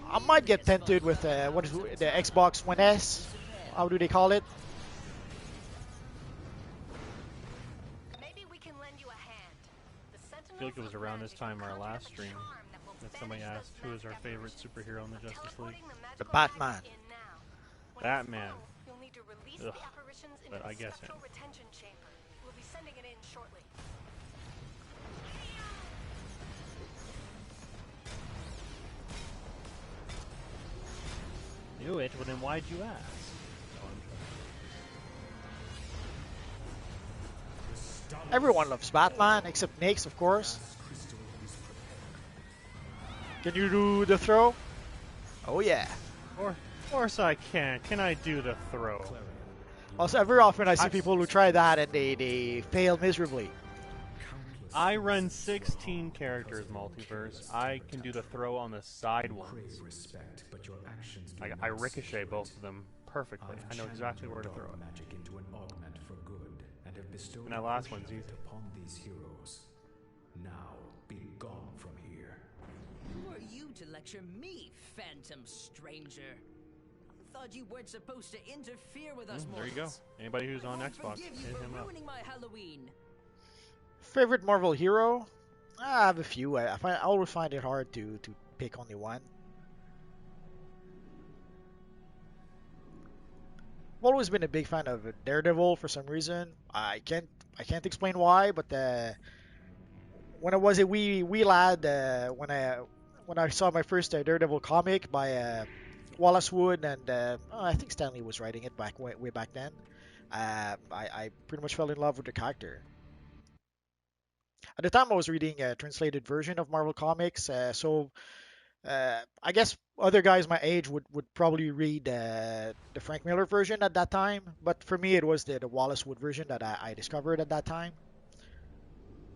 I might get tempted with what is the Xbox One S? How do they call it? Maybe we can lend you a hand. The I feel like it was around this time our last stream that somebody asked who is our favorite superhero in the Justice League. The Batman. Batman. You'll need to release Ugh, the apparitions into but I the guess spectral him. retention chamber. We'll be sending it in shortly. Knew it, well then why'd you ask? Everyone loves Batman except Nix, of course. Can you do the throw? Oh yeah. Of course I can. Can I do the throw? Also, very often I see people who try that and they fail miserably. I run 16 characters multiverse. I can do the throw on the side ones. I ricochet both of them perfectly. I know exactly where to throw it. Magic into an augment for good, and have bestowed And that last one's easy. upon these heroes. Now be gone from here. Who are you to lecture me, phantom stranger? Thought you weren't supposed to interfere with us. There you go. Anybody who's on Xbox, Forgive you hit for him up. ruining my Halloween. Favorite Marvel hero? I have a few. I always find it hard to pick only one. I've always been a big fan of Daredevil for some reason. I can't explain why, but when I was a wee lad, when I saw my first Daredevil comic by Wallace Wood and I think Stanley was writing it way back then, I pretty much fell in love with the character. At the time, I was reading a translated version of Marvel Comics, so I guess other guys my age would probably read the Frank Miller version at that time, but for me, it was the Wallace Wood version that I discovered at that time.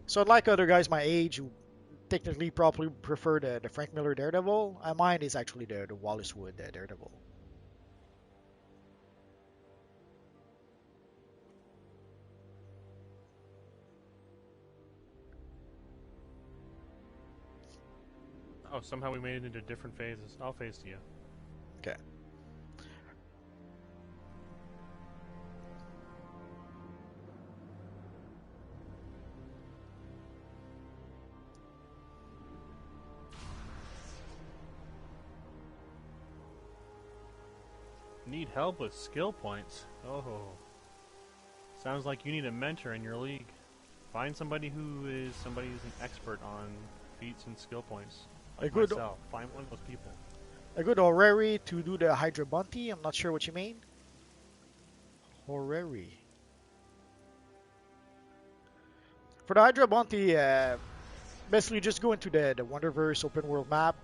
So unlike other guys my age who technically probably prefer the Frank Miller Daredevil, mine is actually the Wallace Wood Daredevil. Oh, somehow we made it into different phases. I'll phase to you. Okay. Need help with skill points? Oh. Sounds like you need a mentor in your league. Find somebody who's an expert on feats and skill points. A good Myself. Find one of those people. a good Horary to do the Hydra Bounty. I'm not sure what you mean. Horary. For the Hydra Bounty, basically just go into the Wonderverse open world map,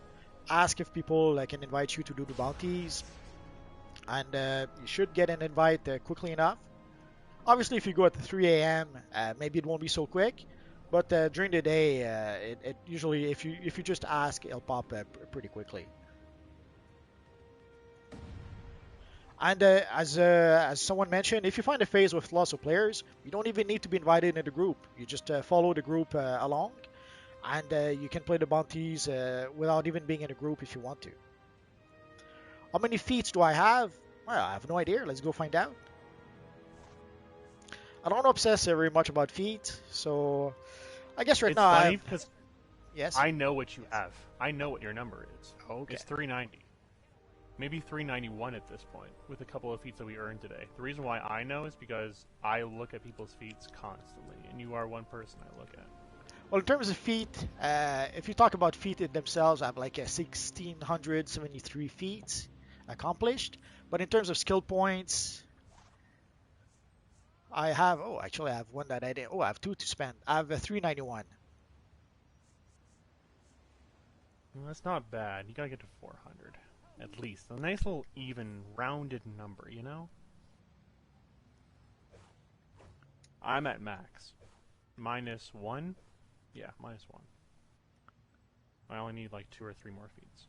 ask if people can invite you to do the bounties, and you should get an invite quickly enough. Obviously, if you go at 3 a.m., maybe it won't be so quick, but during the day, it usually, if you just ask, it'll pop pretty quickly. And as someone mentioned, if you find a phase with lots of players, you don't even need to be invited in the group. You just follow the group along, and you can play the bounties without even being in a group if you want to. How many feats do I have? Well, I have no idea. Let's go find out. I don't obsess very much about feats, so I guess right It's now funny because yes. I know what you have. I know what your number is. Okay. It's 390. Maybe 391 at this point, with a couple of feats that we earned today. The reason why I know is because I look at people's feats constantly, and you are one person I look at. Well, in terms of feat, if you talk about feat in themselves, I have like 1,673 feats accomplished. But in terms of skill points, I have, actually I have one that I did. I have two to spend. I have 391. Well, that's not bad. You gotta get to 400. At least. A nice little even, rounded number, you know? I'm at max. -1? Yeah, -1. I only need like 2 or 3 more feats.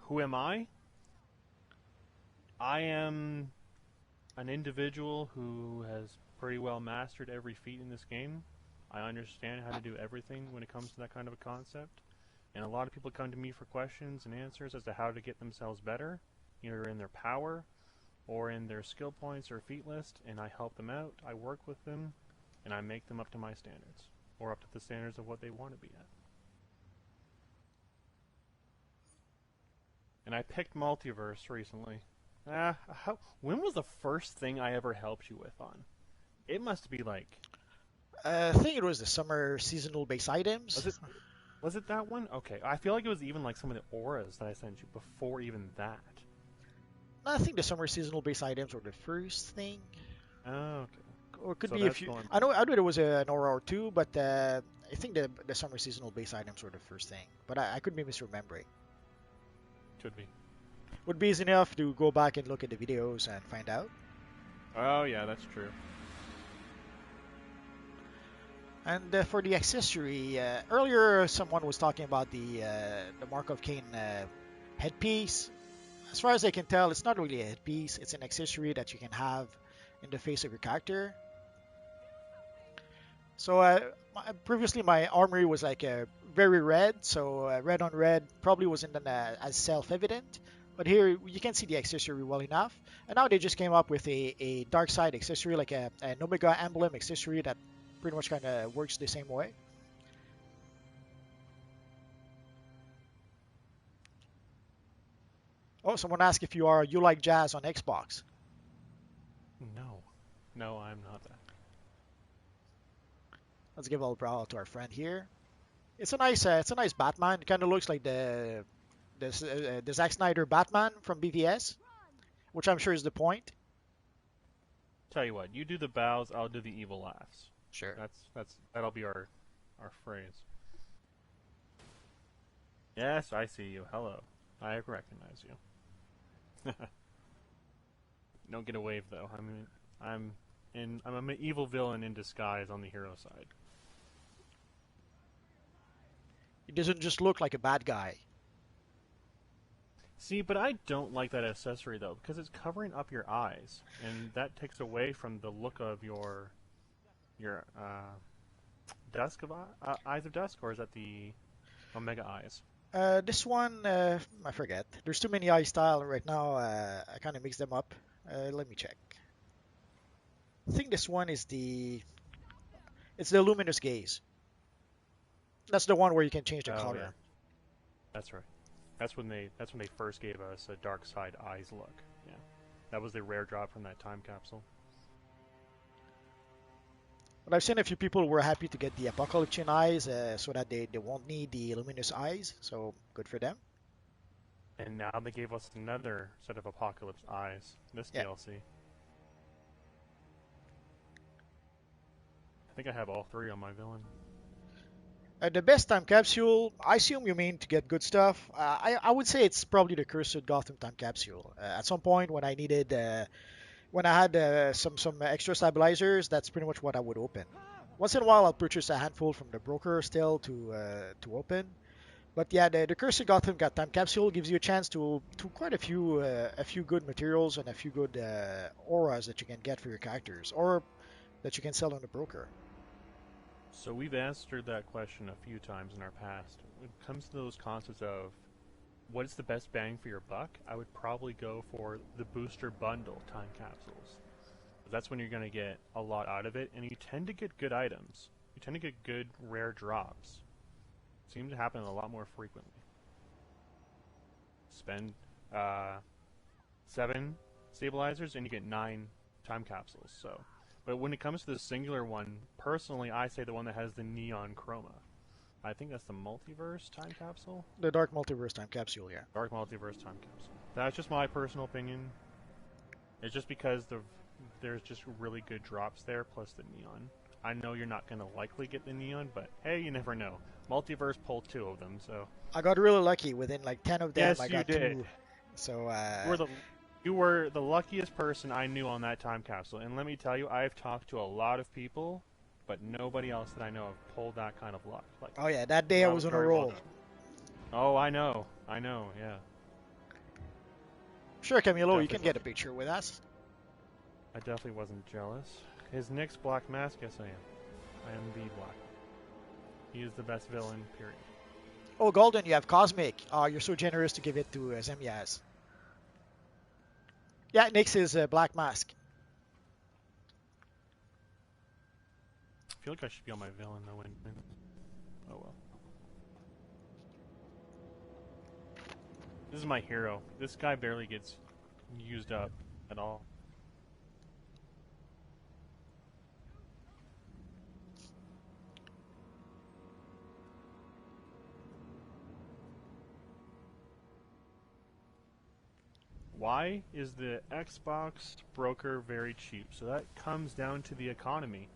Who am I? I am an individual who has pretty well mastered every feat in this game. I understand how to do everything when it comes to that kind of a concept. And a lot of people come to me for questions and answers as to how to get themselves better, either in their power or in their skill points or feat list, and I help them out, I work with them, and I make them up to my standards, or up to the standards of what they want to be at. And I picked Multiverse recently. When was the first thing I ever helped you with on? It must be like... I think it was the summer seasonal base items. Was it that one? Okay, I feel like it was even like some of the auras that I sent you before even that. I think the summer seasonal base items were the first thing. Oh, okay. Or it could So be a that's few. going- I know there was an aura or two, but I think the summer seasonal base items were the first thing. But I could be misremembering. Could be. Would be easy enough to go back and look at the videos and find out. Oh, yeah, that's true. And for the accessory, earlier someone was talking about the Mark of Cain headpiece. As far as I can tell, it's not really a headpiece. It's an accessory that you can have in the face of your character. So previously my armory was like very red, so red on red probably wasn't as self-evident. But here you can see the accessory well enough. And now they just came up with a Darkseid accessory, like an Omega emblem accessory that pretty much kind of works the same way. Oh, someone asked if you like jazz on Xbox. No, I'm not that. Let's give a little proud to our friend here. It's a nice Batman. It kind of looks like the Zack Snyder Batman from BVS, which I'm sure is the point. Tell you what, you do the bows, I'll do the evil laughs. Sure. That'll be our phrase. Yes, I see you. Hello. I recognize you. Don't get a wave though. I mean, I'm an evil villain in disguise on the hero side. It doesn't just look like a bad guy. See, but I don't like that accessory though, because it's covering up your eyes, and that takes away from the look of your Dusk of Eyes of Dusk, or is that the Omega Eyes? This one, I forget. There's too many eye style right now. I kind of mix them up. Let me check. I think this one is it's the Luminous Gaze. That's the one where you can change the color. Yeah. That's right. That's when they first gave us a Darkseid Eyes look. Yeah, that was the rare drop from that time capsule. But I've seen a few people who were happy to get the Apocalyptic Eyes so that they won't need the Luminous Eyes. So good for them. And now they gave us another set of Apocalypse Eyes. This DLC. I think I have all three on my villain. The best time capsule, I assume you mean to get good stuff. I would say it's probably the Cursed Gotham time capsule. At some point when I needed, when I had some extra stabilizers, that's pretty much what I would open. Once in a while, I'll purchase a handful from the broker still to open. But yeah, the Cursed Gotham time capsule gives you a chance to quite a few good materials and a few good auras that you can get for your characters, or that you can sell on the broker. So we've answered that question a few times in our past. When it comes to those concepts of what is the best bang for your buck, I would probably go for the booster bundle time capsules. That's when you're going to get a lot out of it, and you tend to get good items. You tend to get good rare drops. It seems to happen a lot more frequently. Spend 7 stabilizers and you get 9 time capsules. So. But when it comes to the singular one, personally, I say the one that has the neon chroma. I think that's the Multiverse time capsule? The Dark Multiverse time capsule, yeah. Dark Multiverse time capsule. That's just my personal opinion. It's just because there's just really good drops there, plus the neon. I know you're not going to likely get the neon, but hey, you never know. Multiverse pulled 2 of them, so... I got really lucky. Within like 10 of them, yes, I got you did. 2. So, You were the luckiest person I knew on that time capsule, and let me tell you, I've talked to a lot of people, but nobody else that I know have pulled that kind of luck. Like, oh yeah, that day I was on a roll. Oh, I know, yeah. Sure, Camilo, Definitely you can get a picture with us. I definitely wasn't jealous. His Nick's Black Mask, yes I am. I am the Black. He is the best villain, period. Oh, Golden, you have Cosmic. You're so generous to give it to Zemyaz. Yeah, Nyx is Black Mask. I feel like I should be on my villain though. Oh well. This is my hero. This guy barely gets used up at all. Why is the Xbox broker very cheap? So that comes down to the economy.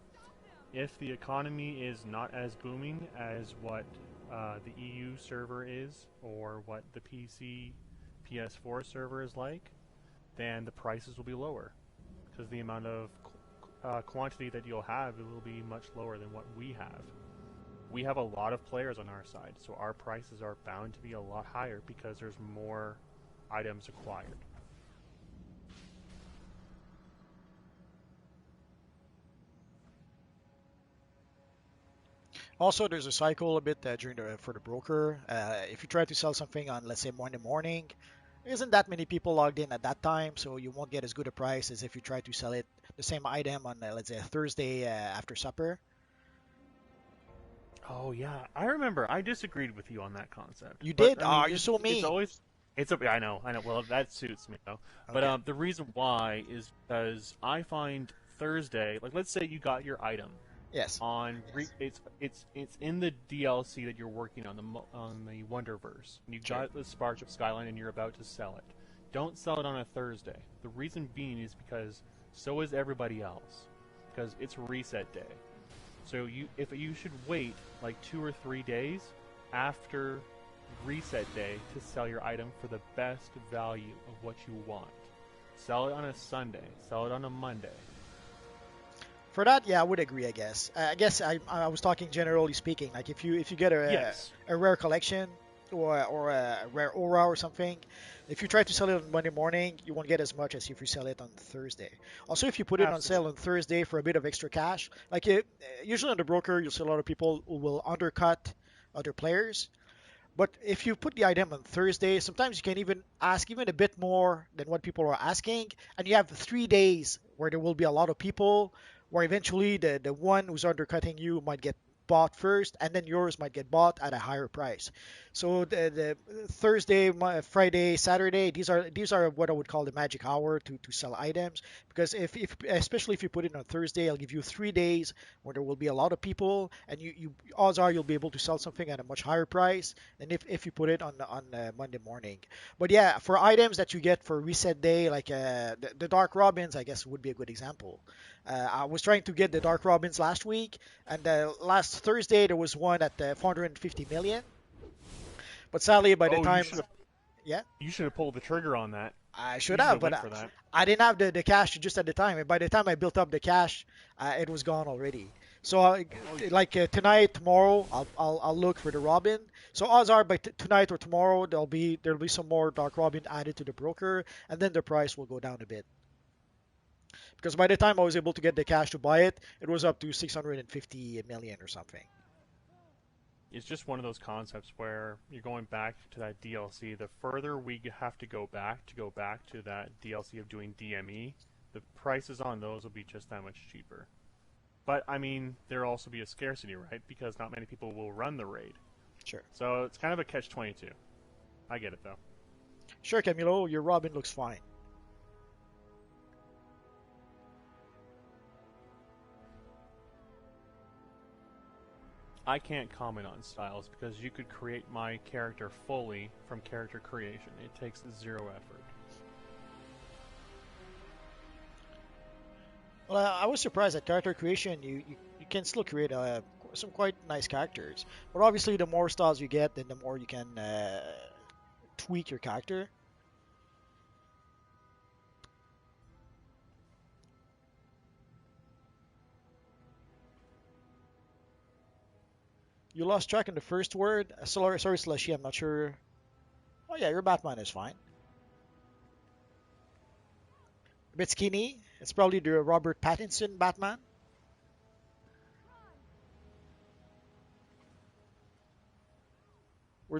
If the economy is not as booming as what the EU server is, or what the PC PS4 server is like, then the prices will be lower. Because the amount of quantity that you'll have will be much lower than what we have. We have a lot of players on our side, so our prices are bound to be a lot higher because there's more items acquired. Also, there's a cycle a bit for the broker. If you try to sell something on, let's say, Monday morning, there isn't that many people logged in at that time, so you won't get as good a price as if you try to sell it the same item on, let's say, a Thursday after supper. Oh yeah, I remember. I disagreed with you on that concept. You But, did? I mean, You're so mean. It's always. I know. Well, that suits me though. Okay. But the reason why is because I find Thursday, like let's say you got your item. Yes. It's in the DLC that you're working on the Wonderverse. You Sure. got the Spark of Skyline and you're about to sell it. Don't sell it on a Thursday. The reason being is because so is everybody else. Because it's reset day. So you should wait like 2 or 3 days after reset day to sell your item for the best value of what you want. Sell it on a Sunday. Sell it on a Monday. For that, yeah, I would agree. I guess. I was talking generally speaking. Like if you get Yes. a rare collection or a rare aura or something, if you try to sell it on Monday morning, you won't get as much as if you sell it on Thursday. Also, if you put it on sale on Thursday for a bit of extra cash, like usually on the broker, you'll see a lot of people who will undercut other players. But if you put the item on Thursday, sometimes you can even ask even a bit more than what people are asking, and you have 3 days where there will be a lot of people, where eventually the one who's undercutting you might get bought first, and then yours might get bought at a higher price. So the Thursday, Friday, Saturday, these are what I would call the magic hour to sell items, because if especially if you put it on Thursday, I'll give you 3 days where there will be a lot of people, and you odds are you'll be able to sell something at a much higher price than if you put it on Monday morning. But yeah, for items that you get for reset day, like the Dark Robins, I guess would be a good example. I was trying to get the Dark Robins last week, and last Thursday there was one at 450 million. But sadly, by the time, yeah, You should have pulled the trigger on that. I You should should have, went but for that. I didn't have the cash just at the time. And by the time I built up the cash, it was gone already. So tonight, tomorrow, I'll look for the Robin. So odds are by tonight or tomorrow there'll be some more Dark Robin added to the broker, and then the price will go down a bit. Because by the time I was able to get the cash to buy it, it was up to 650 million or something. It's just one of those concepts where you're going back to that DLC. The further we have to go back to that DLC of doing DME, the prices on those will be just that much cheaper. But I mean, there'll also be a scarcity, right? Because not many people will run the raid. Sure. So it's kind of a catch-22. I get it though. Sure, Camilo, your Robin looks fine. I can't comment on styles because you could create my character fully from character creation. It takes 0 effort. Well, I was surprised at character creation. You can still create some quite nice characters, but obviously the more styles you get, then the more you can tweak your character. You lost track in the first word. Sorry, Slushy, I'm not sure. Oh yeah, your Batman is fine. A bit skinny. It's probably the Robert Pattinson Batman.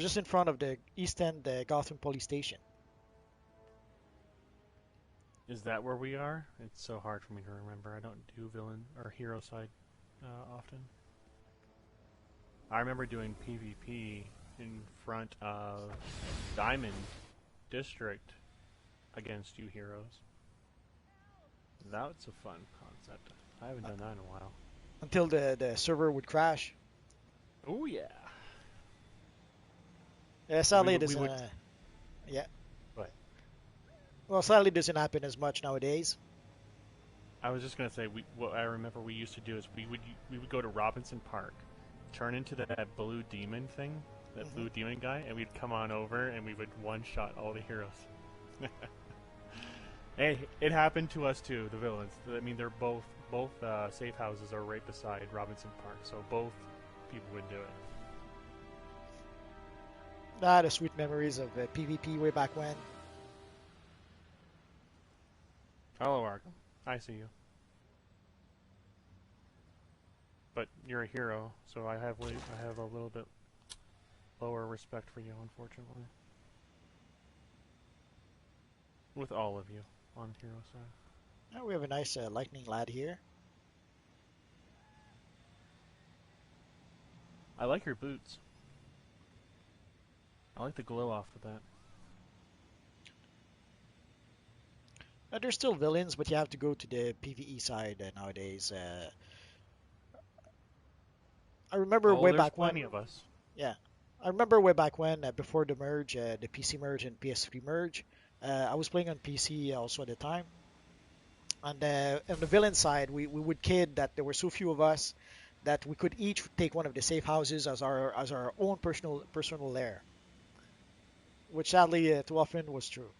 We're just in front of the East End Gotham Police Station. Is that where we are? It's so hard for me to remember. I don't do villain or hero side often. I remember doing PvP in front of Diamond District against you heroes. That's a fun concept. I haven't done that in a while. Until the server would crash. Oh yeah. Yeah, sadly We it doesn't. would- Yeah. What? Well, sadly it doesn't happen as much nowadays. I was just gonna say, what I remember we used to do is we would go to Robinson Park, turn into that blue demon thing, that blue demon guy, and we'd come on over and we would one-shot all the heroes. Hey, it happened to us too, the villains. I mean, they're both safe houses are right beside Robinson Park, so both people would do it. Ah, the sweet memories of PvP way back when. Hello, Arkham. I see you. But you're a hero, so I have a little bit lower respect for you, unfortunately. With all of you on hero side. Oh, we have a nice lightning lad here. I like your boots. I like the glow off of that. There's still villains, but you have to go to the PvE side nowadays. I remember way there's back when. plenty of us. Yeah, I remember way back when, before the merge, the PC merge and PS3 merge. I was playing on PC also at the time. And on the villain side, we would kid that there were so few of us that we could each take one of the safe houses as our own personal lair, which sadly too often was true.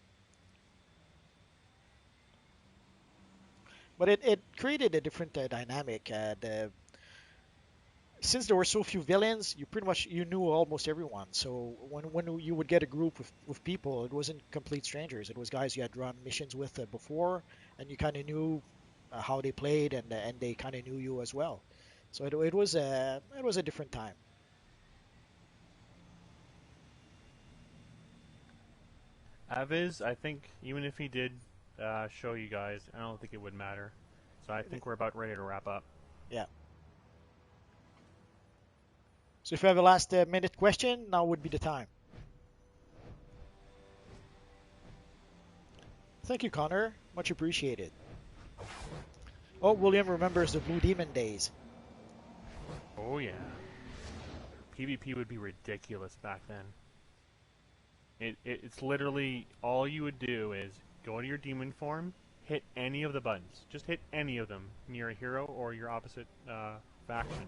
But it created a different dynamic. Since there were so few villains, you knew almost everyone. So when you would get a group with people, it wasn't complete strangers. It was guys you had run missions with before, and you kind of knew how they played, and they kind of knew you as well. So it was a different time. Aviz, I think even if he did show you guys, I don't think it would matter. So I think we're about ready to wrap up. Yeah. So if you have a last minute question, now would be the time. Thank you, Connor. Much appreciated. Oh, William remembers the Blue Demon days. Oh yeah. PvP would be ridiculous back then. It's literally all you would do is go into your demon form, hit any of the buttons. Just hit any of them near a hero or your opposite faction.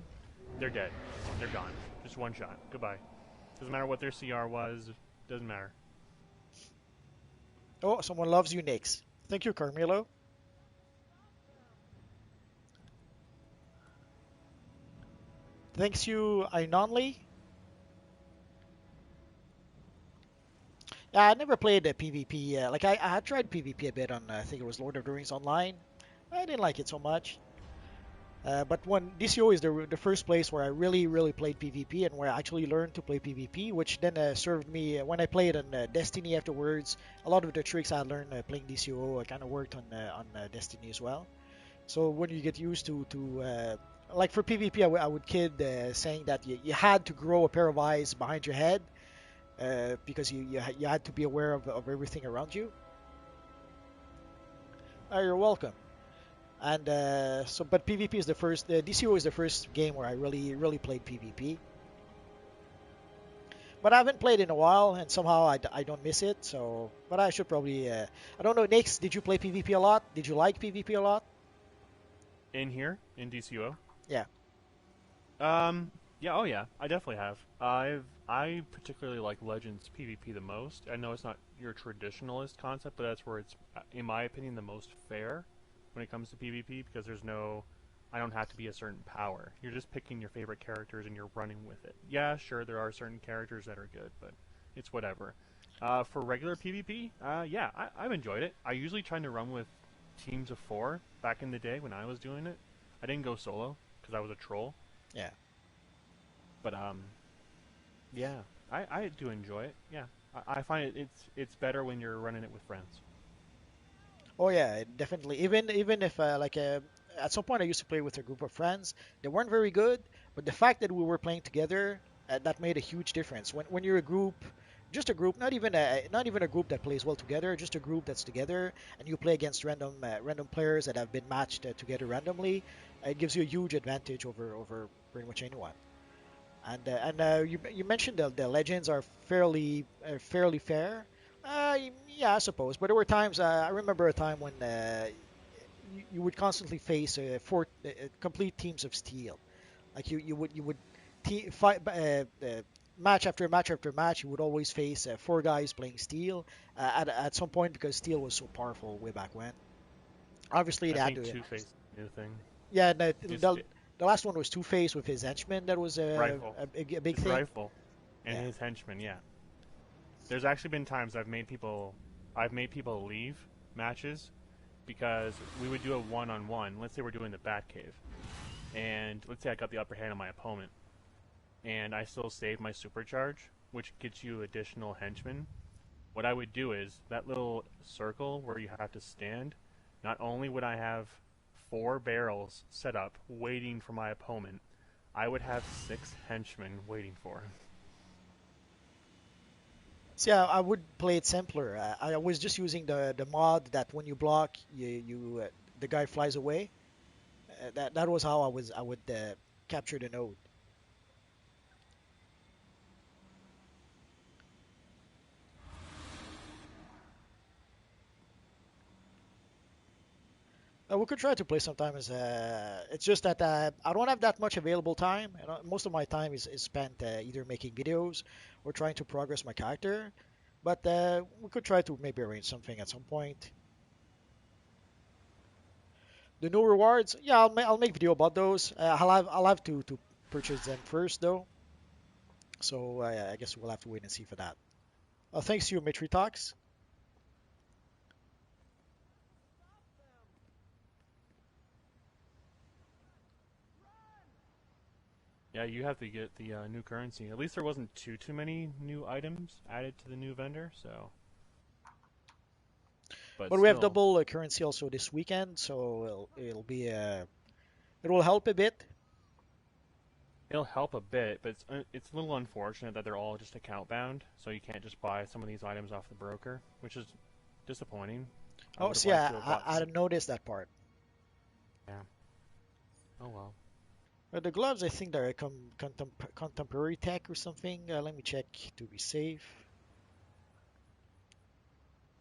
They're dead. They're gone. Just one shot. Goodbye. Doesn't matter what their CR was. Doesn't matter. Oh, someone loves you, Nix. Thank you, Carmelo. Thanks you, Ainonly. Yeah, I never played PvP. Like I had tried PvP a bit on, I think it was Lord of the Rings Online. I didn't like it so much. But when DCUO is the first place where I really played PvP and where I actually learned to play PvP, which then served me when I played on Destiny afterwards. A lot of the tricks I learned playing DCUO I kind of worked on Destiny as well. So when you get used to like for PvP, I would kid saying that you had to grow a pair of eyes behind your head because you had to be aware of everything around you. You're welcome. And but PvP is the first. DCUO is the first game where I really played PvP. But I haven't played in a while, and somehow I don't miss it. So, but I should probably. I don't know, Nix. Did you play PvP a lot? Did you like PvP a lot? In here in DCUO. Yeah. Yeah. Oh yeah. I definitely have. I particularly like Legends PvP the most. I know it's not your traditionalist concept, but that's where it's, in my opinion, the most fair when it comes to PvP, because I don't have to be a certain power. You're just picking your favorite characters and you're running with it. Yeah, sure, there are certain characters that are good, but it's whatever. For regular PvP, yeah, I've enjoyed it. I usually try to run with teams of 4 back in the day when I was doing it. I didn't go solo because I was a troll. Yeah. But yeah, I do enjoy it. Yeah, I find it's better when you're running it with friends. Oh yeah, definitely. Even if at some point I used to play with a group of friends. They weren't very good, but the fact that we were playing together, that made a huge difference. When you're a group, just a group, not even a group that plays well together, just a group that's together, and you play against random players that have been matched together randomly, it gives you a huge advantage over pretty much anyone. And you mentioned the legends are fairly fair. Yeah, I suppose. But there were times I remember a time when you would constantly face complete teams of steel. Like you would fight match after match after match. You would always face four guys playing steel at some point because steel was so powerful way back when. Obviously, I they had think to. Two-Face is a new thing. Yeah, It's the last one was Two-Face with his henchman. That was rifle. a big His thing. rifle and Yeah. his henchmen. Yeah. There's actually been times I've made people leave matches because we would do a one-on-one. Let's say we're doing the Batcave, and let's say I got the upper hand on my opponent, and I still save my supercharge, which gets you additional henchmen. What I would do is that little circle where you have to stand. Not only would I have 4 barrels set up waiting for my opponent, I would have 6 henchmen waiting for him. See, I would play it simpler. I was just using the mod that when you block, the guy flies away. That was how I would capture the node. We could try to play sometimes. It's just that I don't have that much available time. And most of my time is spent either making videos or trying to progress my character. But we could try to maybe arrange something at some point. The new rewards, yeah, I'll make video about those. I'll have to purchase them first though. So I guess we'll have to wait and see for that. Thanks to you, Mitri Talks. Yeah, you have to get the new currency. At least there wasn't too many new items added to the new vendor, so. But But we have still, double currency also this weekend, so it'll be it will help a bit. it'll help a bit, but it's a little unfortunate that they're all just account bound, so you can't just buy some of these items off the broker, which is disappointing. I Oh, would have see, liked to have bought I didn't notice that part. Yeah. Oh well. The gloves, I think they're contemporary tech or something. Let me check to be safe.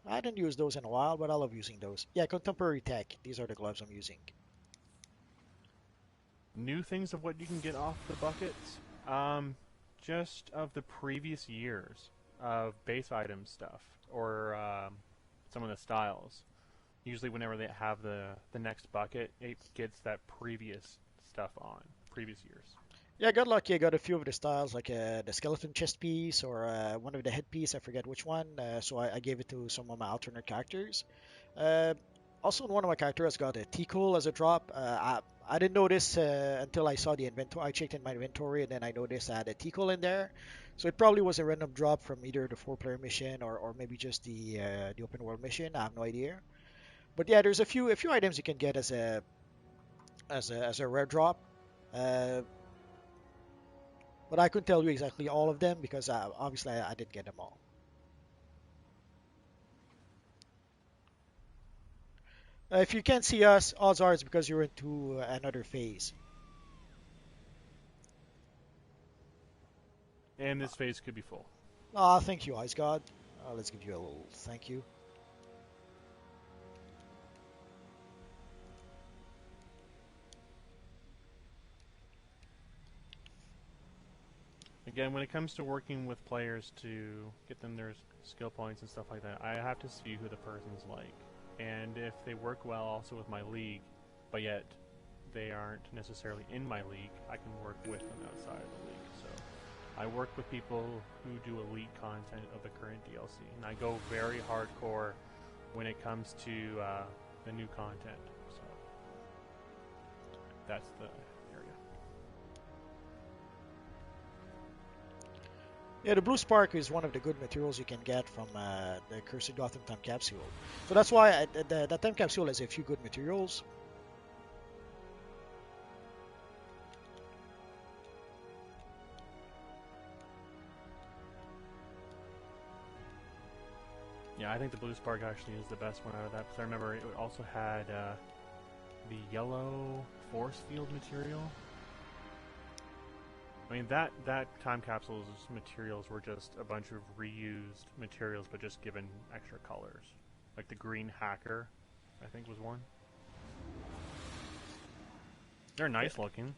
I didn't use those in a while, but I love using those. Yeah, contemporary tech. These are the gloves I'm using. New things of what you can get off the buckets. Just of the previous years of base item stuff or some of the styles. Usually, whenever they have the next bucket, it gets that previous stuff on previous years. Yeah, I got lucky. I got a few of the styles, like the skeleton chest piece or one of the headpiece. I forget which one. So I gave it to some of my alternate characters. Uh, Also, one of my characters got a T-Cool as a drop. I didn't notice until I saw the inventory. I checked in my inventory and then I noticed I had a T-Cool in there. So it probably was a random drop from either the four-player mission or maybe just the open world mission. I have no idea. But yeah, there's a few items you can get as a rare drop. Uh, but I couldn't tell you exactly all of them because obviously I didn't get them all. If you can't see us, odds are it's because you're into another phase. And this phase could be full. Ah, thank you, Ice God. Let's give you a little thank you. Again, when it comes to working with players to get them their skill points and stuff like that, I have to see who the person's like. And if they work well also with my league, but yet they aren't necessarily in my league, I can work with them outside of the league. So I work with people who do elite content of the current DLC, and I go very hardcore when it comes to the new content. So that's the area. Yeah, the blue spark is one of the good materials you can get from the Cursed Gotham time capsule. So that's why that time capsule has a few good materials. Yeah, I think the blue spark actually is the best one out of that, because I remember it also had the yellow force field material. I mean, that time capsule's materials were just a bunch of reused materials, but just given extra colors. Like the green hacker, I think was one. They're nice looking.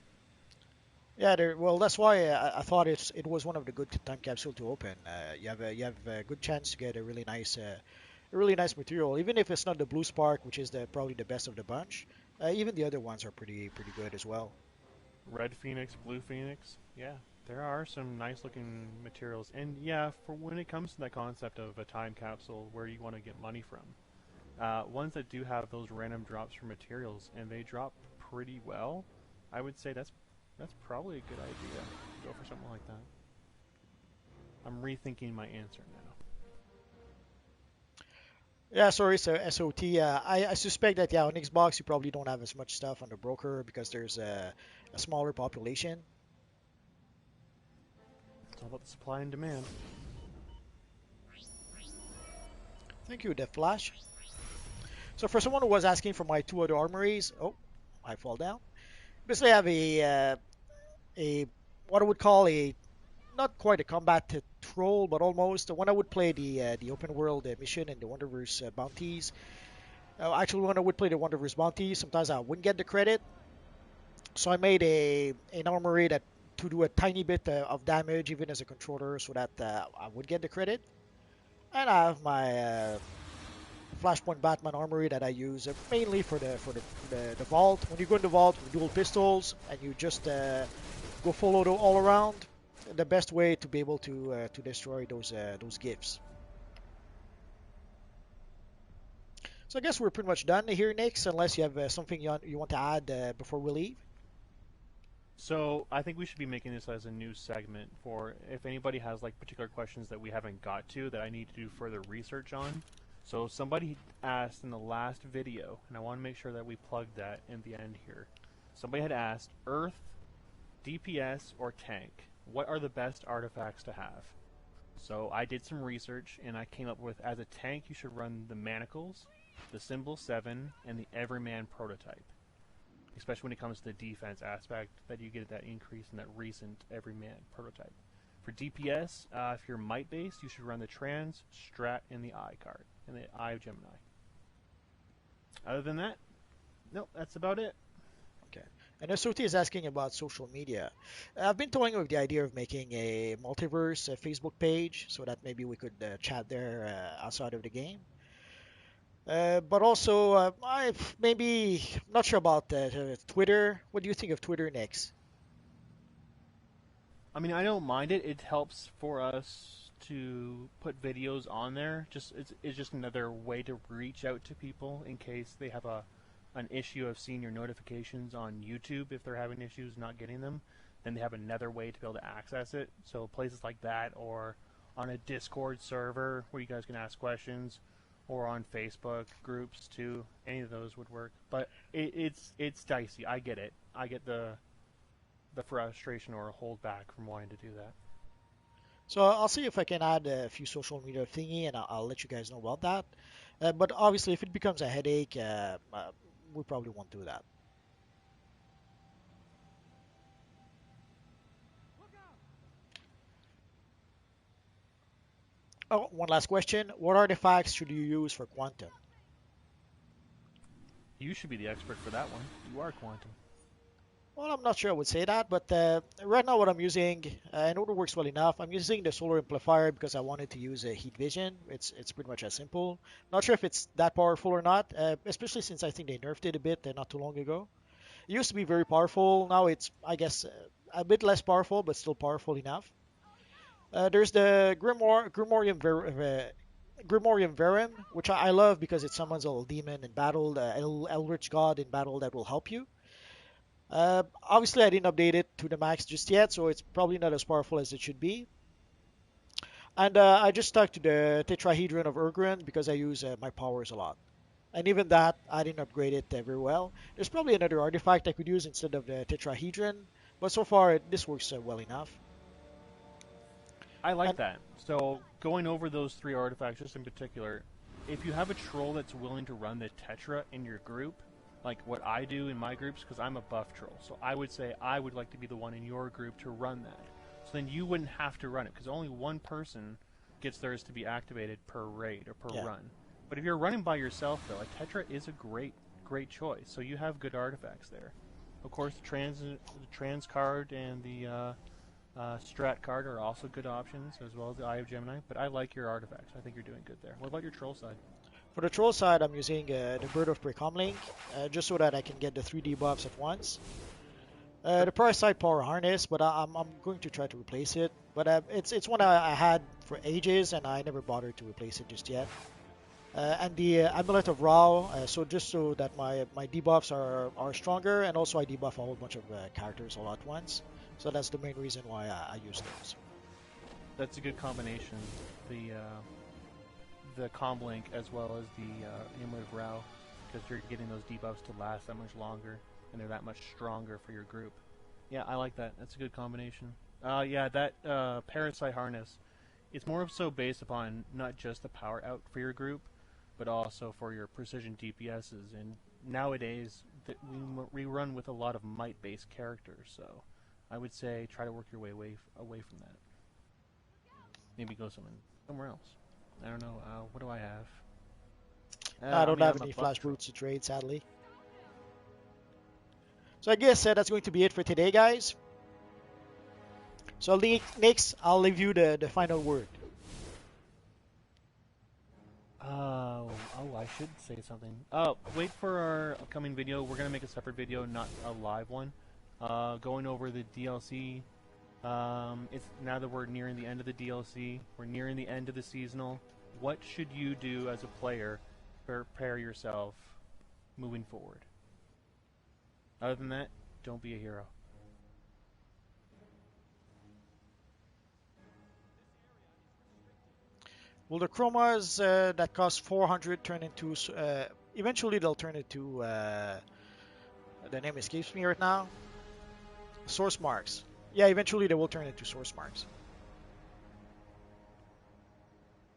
Yeah, well, that's why I thought it was one of the good time capsule to open. You have a good chance to get a really nice material, even if it's not the blue spark, which is probably the best of the bunch. Even the other ones are pretty good as well. Red Phoenix, Blue Phoenix. Yeah, there are some nice looking materials. And yeah, for when it comes to that concept of a time capsule, where you want to get money from, ones that do have those random drops for materials and they drop pretty well, I would say that's probably a good idea. Go for something like that. I'm rethinking my answer now. Yeah, sorry, so SOT. I suspect that yeah, on Xbox you probably don't have as much stuff on the broker because there's a smaller population. It's all about the supply and demand. Thank you, Death Flash. So for someone who was asking for my two other armories, oh, I fall down. Basically, I have a what I would call a not quite a combat troll, but almost. When I would play the open world mission and the Wonderverse bounties, actually when I would play the Wonderverse bounties, sometimes I wouldn't get the credit. So I made an armory that to do a tiny bit of damage even as a controller, so that I would get the credit. And I have my Flashpoint Batman armory that I use mainly for the vault. When you go in the vault with dual pistols and you just go full auto all around, the best way to be able to destroy those gifts. So I guess we're pretty much done here, Nix, unless you have something you want to add before we leave. So I think we should be making this as a new segment for if anybody has like particular questions that we haven't got to that I need to do further research on. So somebody asked in the last video, and I want to make sure that we plug that in the end here. Somebody had asked, Earth, DPS, or tank, what are the best artifacts to have? So I did some research, and I came up with, as a tank, you should run the Manacles, the Symbol 7, and the Everyman prototype. Especially when it comes to the defense aspect, that you get that increase in that recent Everyman prototype. For DPS, if you're might-based, you should run the Trans, Strat, and the Eye card, and the Eye of Gemini. Other than that, nope, that's about it. Okay. And SOT is asking about social media. I've been toying with the idea of making a Multiverse Facebook page so that maybe we could chat there outside of the game. But also, I'm not sure about Twitter. What do you think of Twitter next? I mean, I don't mind it. It helps for us to put videos on there. It's just another way to reach out to people in case they have an issue of seeing your notifications on YouTube. If they're having issues not getting them, then they have another way to be able to access it. So places like that, or on a Discord server where you guys can ask questions, or on Facebook groups too. Any of those would work. But it's dicey. I get it. I get the frustration or hold back from wanting to do that. So I'll see if I can add a few social media thingy, and I'll let you guys know about that. But obviously, if it becomes a headache, we probably won't do that. Oh, one last question. What artifacts should you use for Quantum? You should be the expert for that one. You are Quantum. Well, I'm not sure I would say that, but right now what I'm using, I know it works well enough. I'm using the solar amplifier because I wanted to use a heat vision. It's pretty much as simple. Not sure if it's that powerful or not, especially since I think they nerfed it a bit not too long ago. It used to be very powerful. Now it's, I guess, a bit less powerful, but still powerful enough. There's the Grimorium Verum, which I love because it summons a little demon in battle, a little Eldritch God in battle that will help you. Obviously, I didn't update it to the max just yet, so it's probably not as powerful as it should be. And I just stuck to the Tetrahedron of Urgrun because I use my powers a lot. And even that, I didn't upgrade it very well. There's probably another artifact I could use instead of the Tetrahedron, but so far this works well enough. I like And that. So going over those three artifacts, just in particular, if you have a troll that's willing to run the Tetra in your group, like what I do in my groups, because I'm a buff troll, so I would say I would like to be the one in your group to run that. So then you wouldn't have to run it, because only one person gets theirs to be activated per raid or per run. But if you're running by yourself, though, a Tetra is a great choice. So you have good artifacts there. Of course, the trans card and the strat card are also good options, as well as the Eye of Gemini. But I like your artifacts. I think you're doing good there. What about your troll side? for the troll side, I'm using the Bird of Prey Comlink, just so that I can get the 3 debuffs at once. The Parasite Power Harness, but I'm going to try to replace it. But it's one I had for ages, and I never bothered to replace it just yet. And the Amulet of Ra, so just so that my debuffs are stronger, and also I debuff a whole bunch of characters all at once. So that's the main reason why I use those. That's a good combination. The Comb Link as well as the Amulet of Ra, because you're getting those debuffs to last that much longer, and they're that much stronger for your group. Yeah, I like that. That's a good combination. Yeah, that Parasite Harness, it's more so based upon not just the power out for your group, but also for your precision DPSs. And nowadays, we run with a lot of might-based characters, so I would say try to work your way away from that. Maybe go somewhere else. I don't know. What do I have? I don't have any flash boots to trade, sadly. So I guess that's going to be it for today, guys. So next, I'll leave you the final word. I should say something. Wait for our upcoming video. We're gonna make a separate video, not a live one. Going over the DLC. It's now that we're nearing the end of the DLC. We're nearing the end of the seasonal. What should you do as a player to prepare yourself moving forward? Other than that, don't be a hero. Will the chromas that cost 400 turn into... eventually they'll turn into... the name escapes me right now. Source marks. Yeah, eventually they will turn into source marks.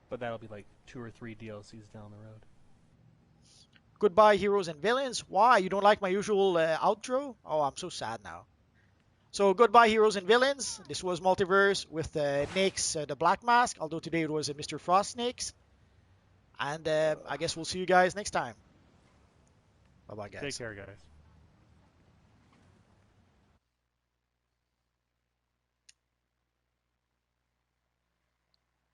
But that'll be like 2 or 3 DLCs down the road. Goodbye, heroes and villains. Why? You don't like my usual outro? Oh, I'm so sad now. So, goodbye, heroes and villains. This was Multiverse with Nyx, the Black Mask, although today it was Mr. Frost Nyx. And I guess we'll see you guys next time. Bye-bye, guys. Take care, guys.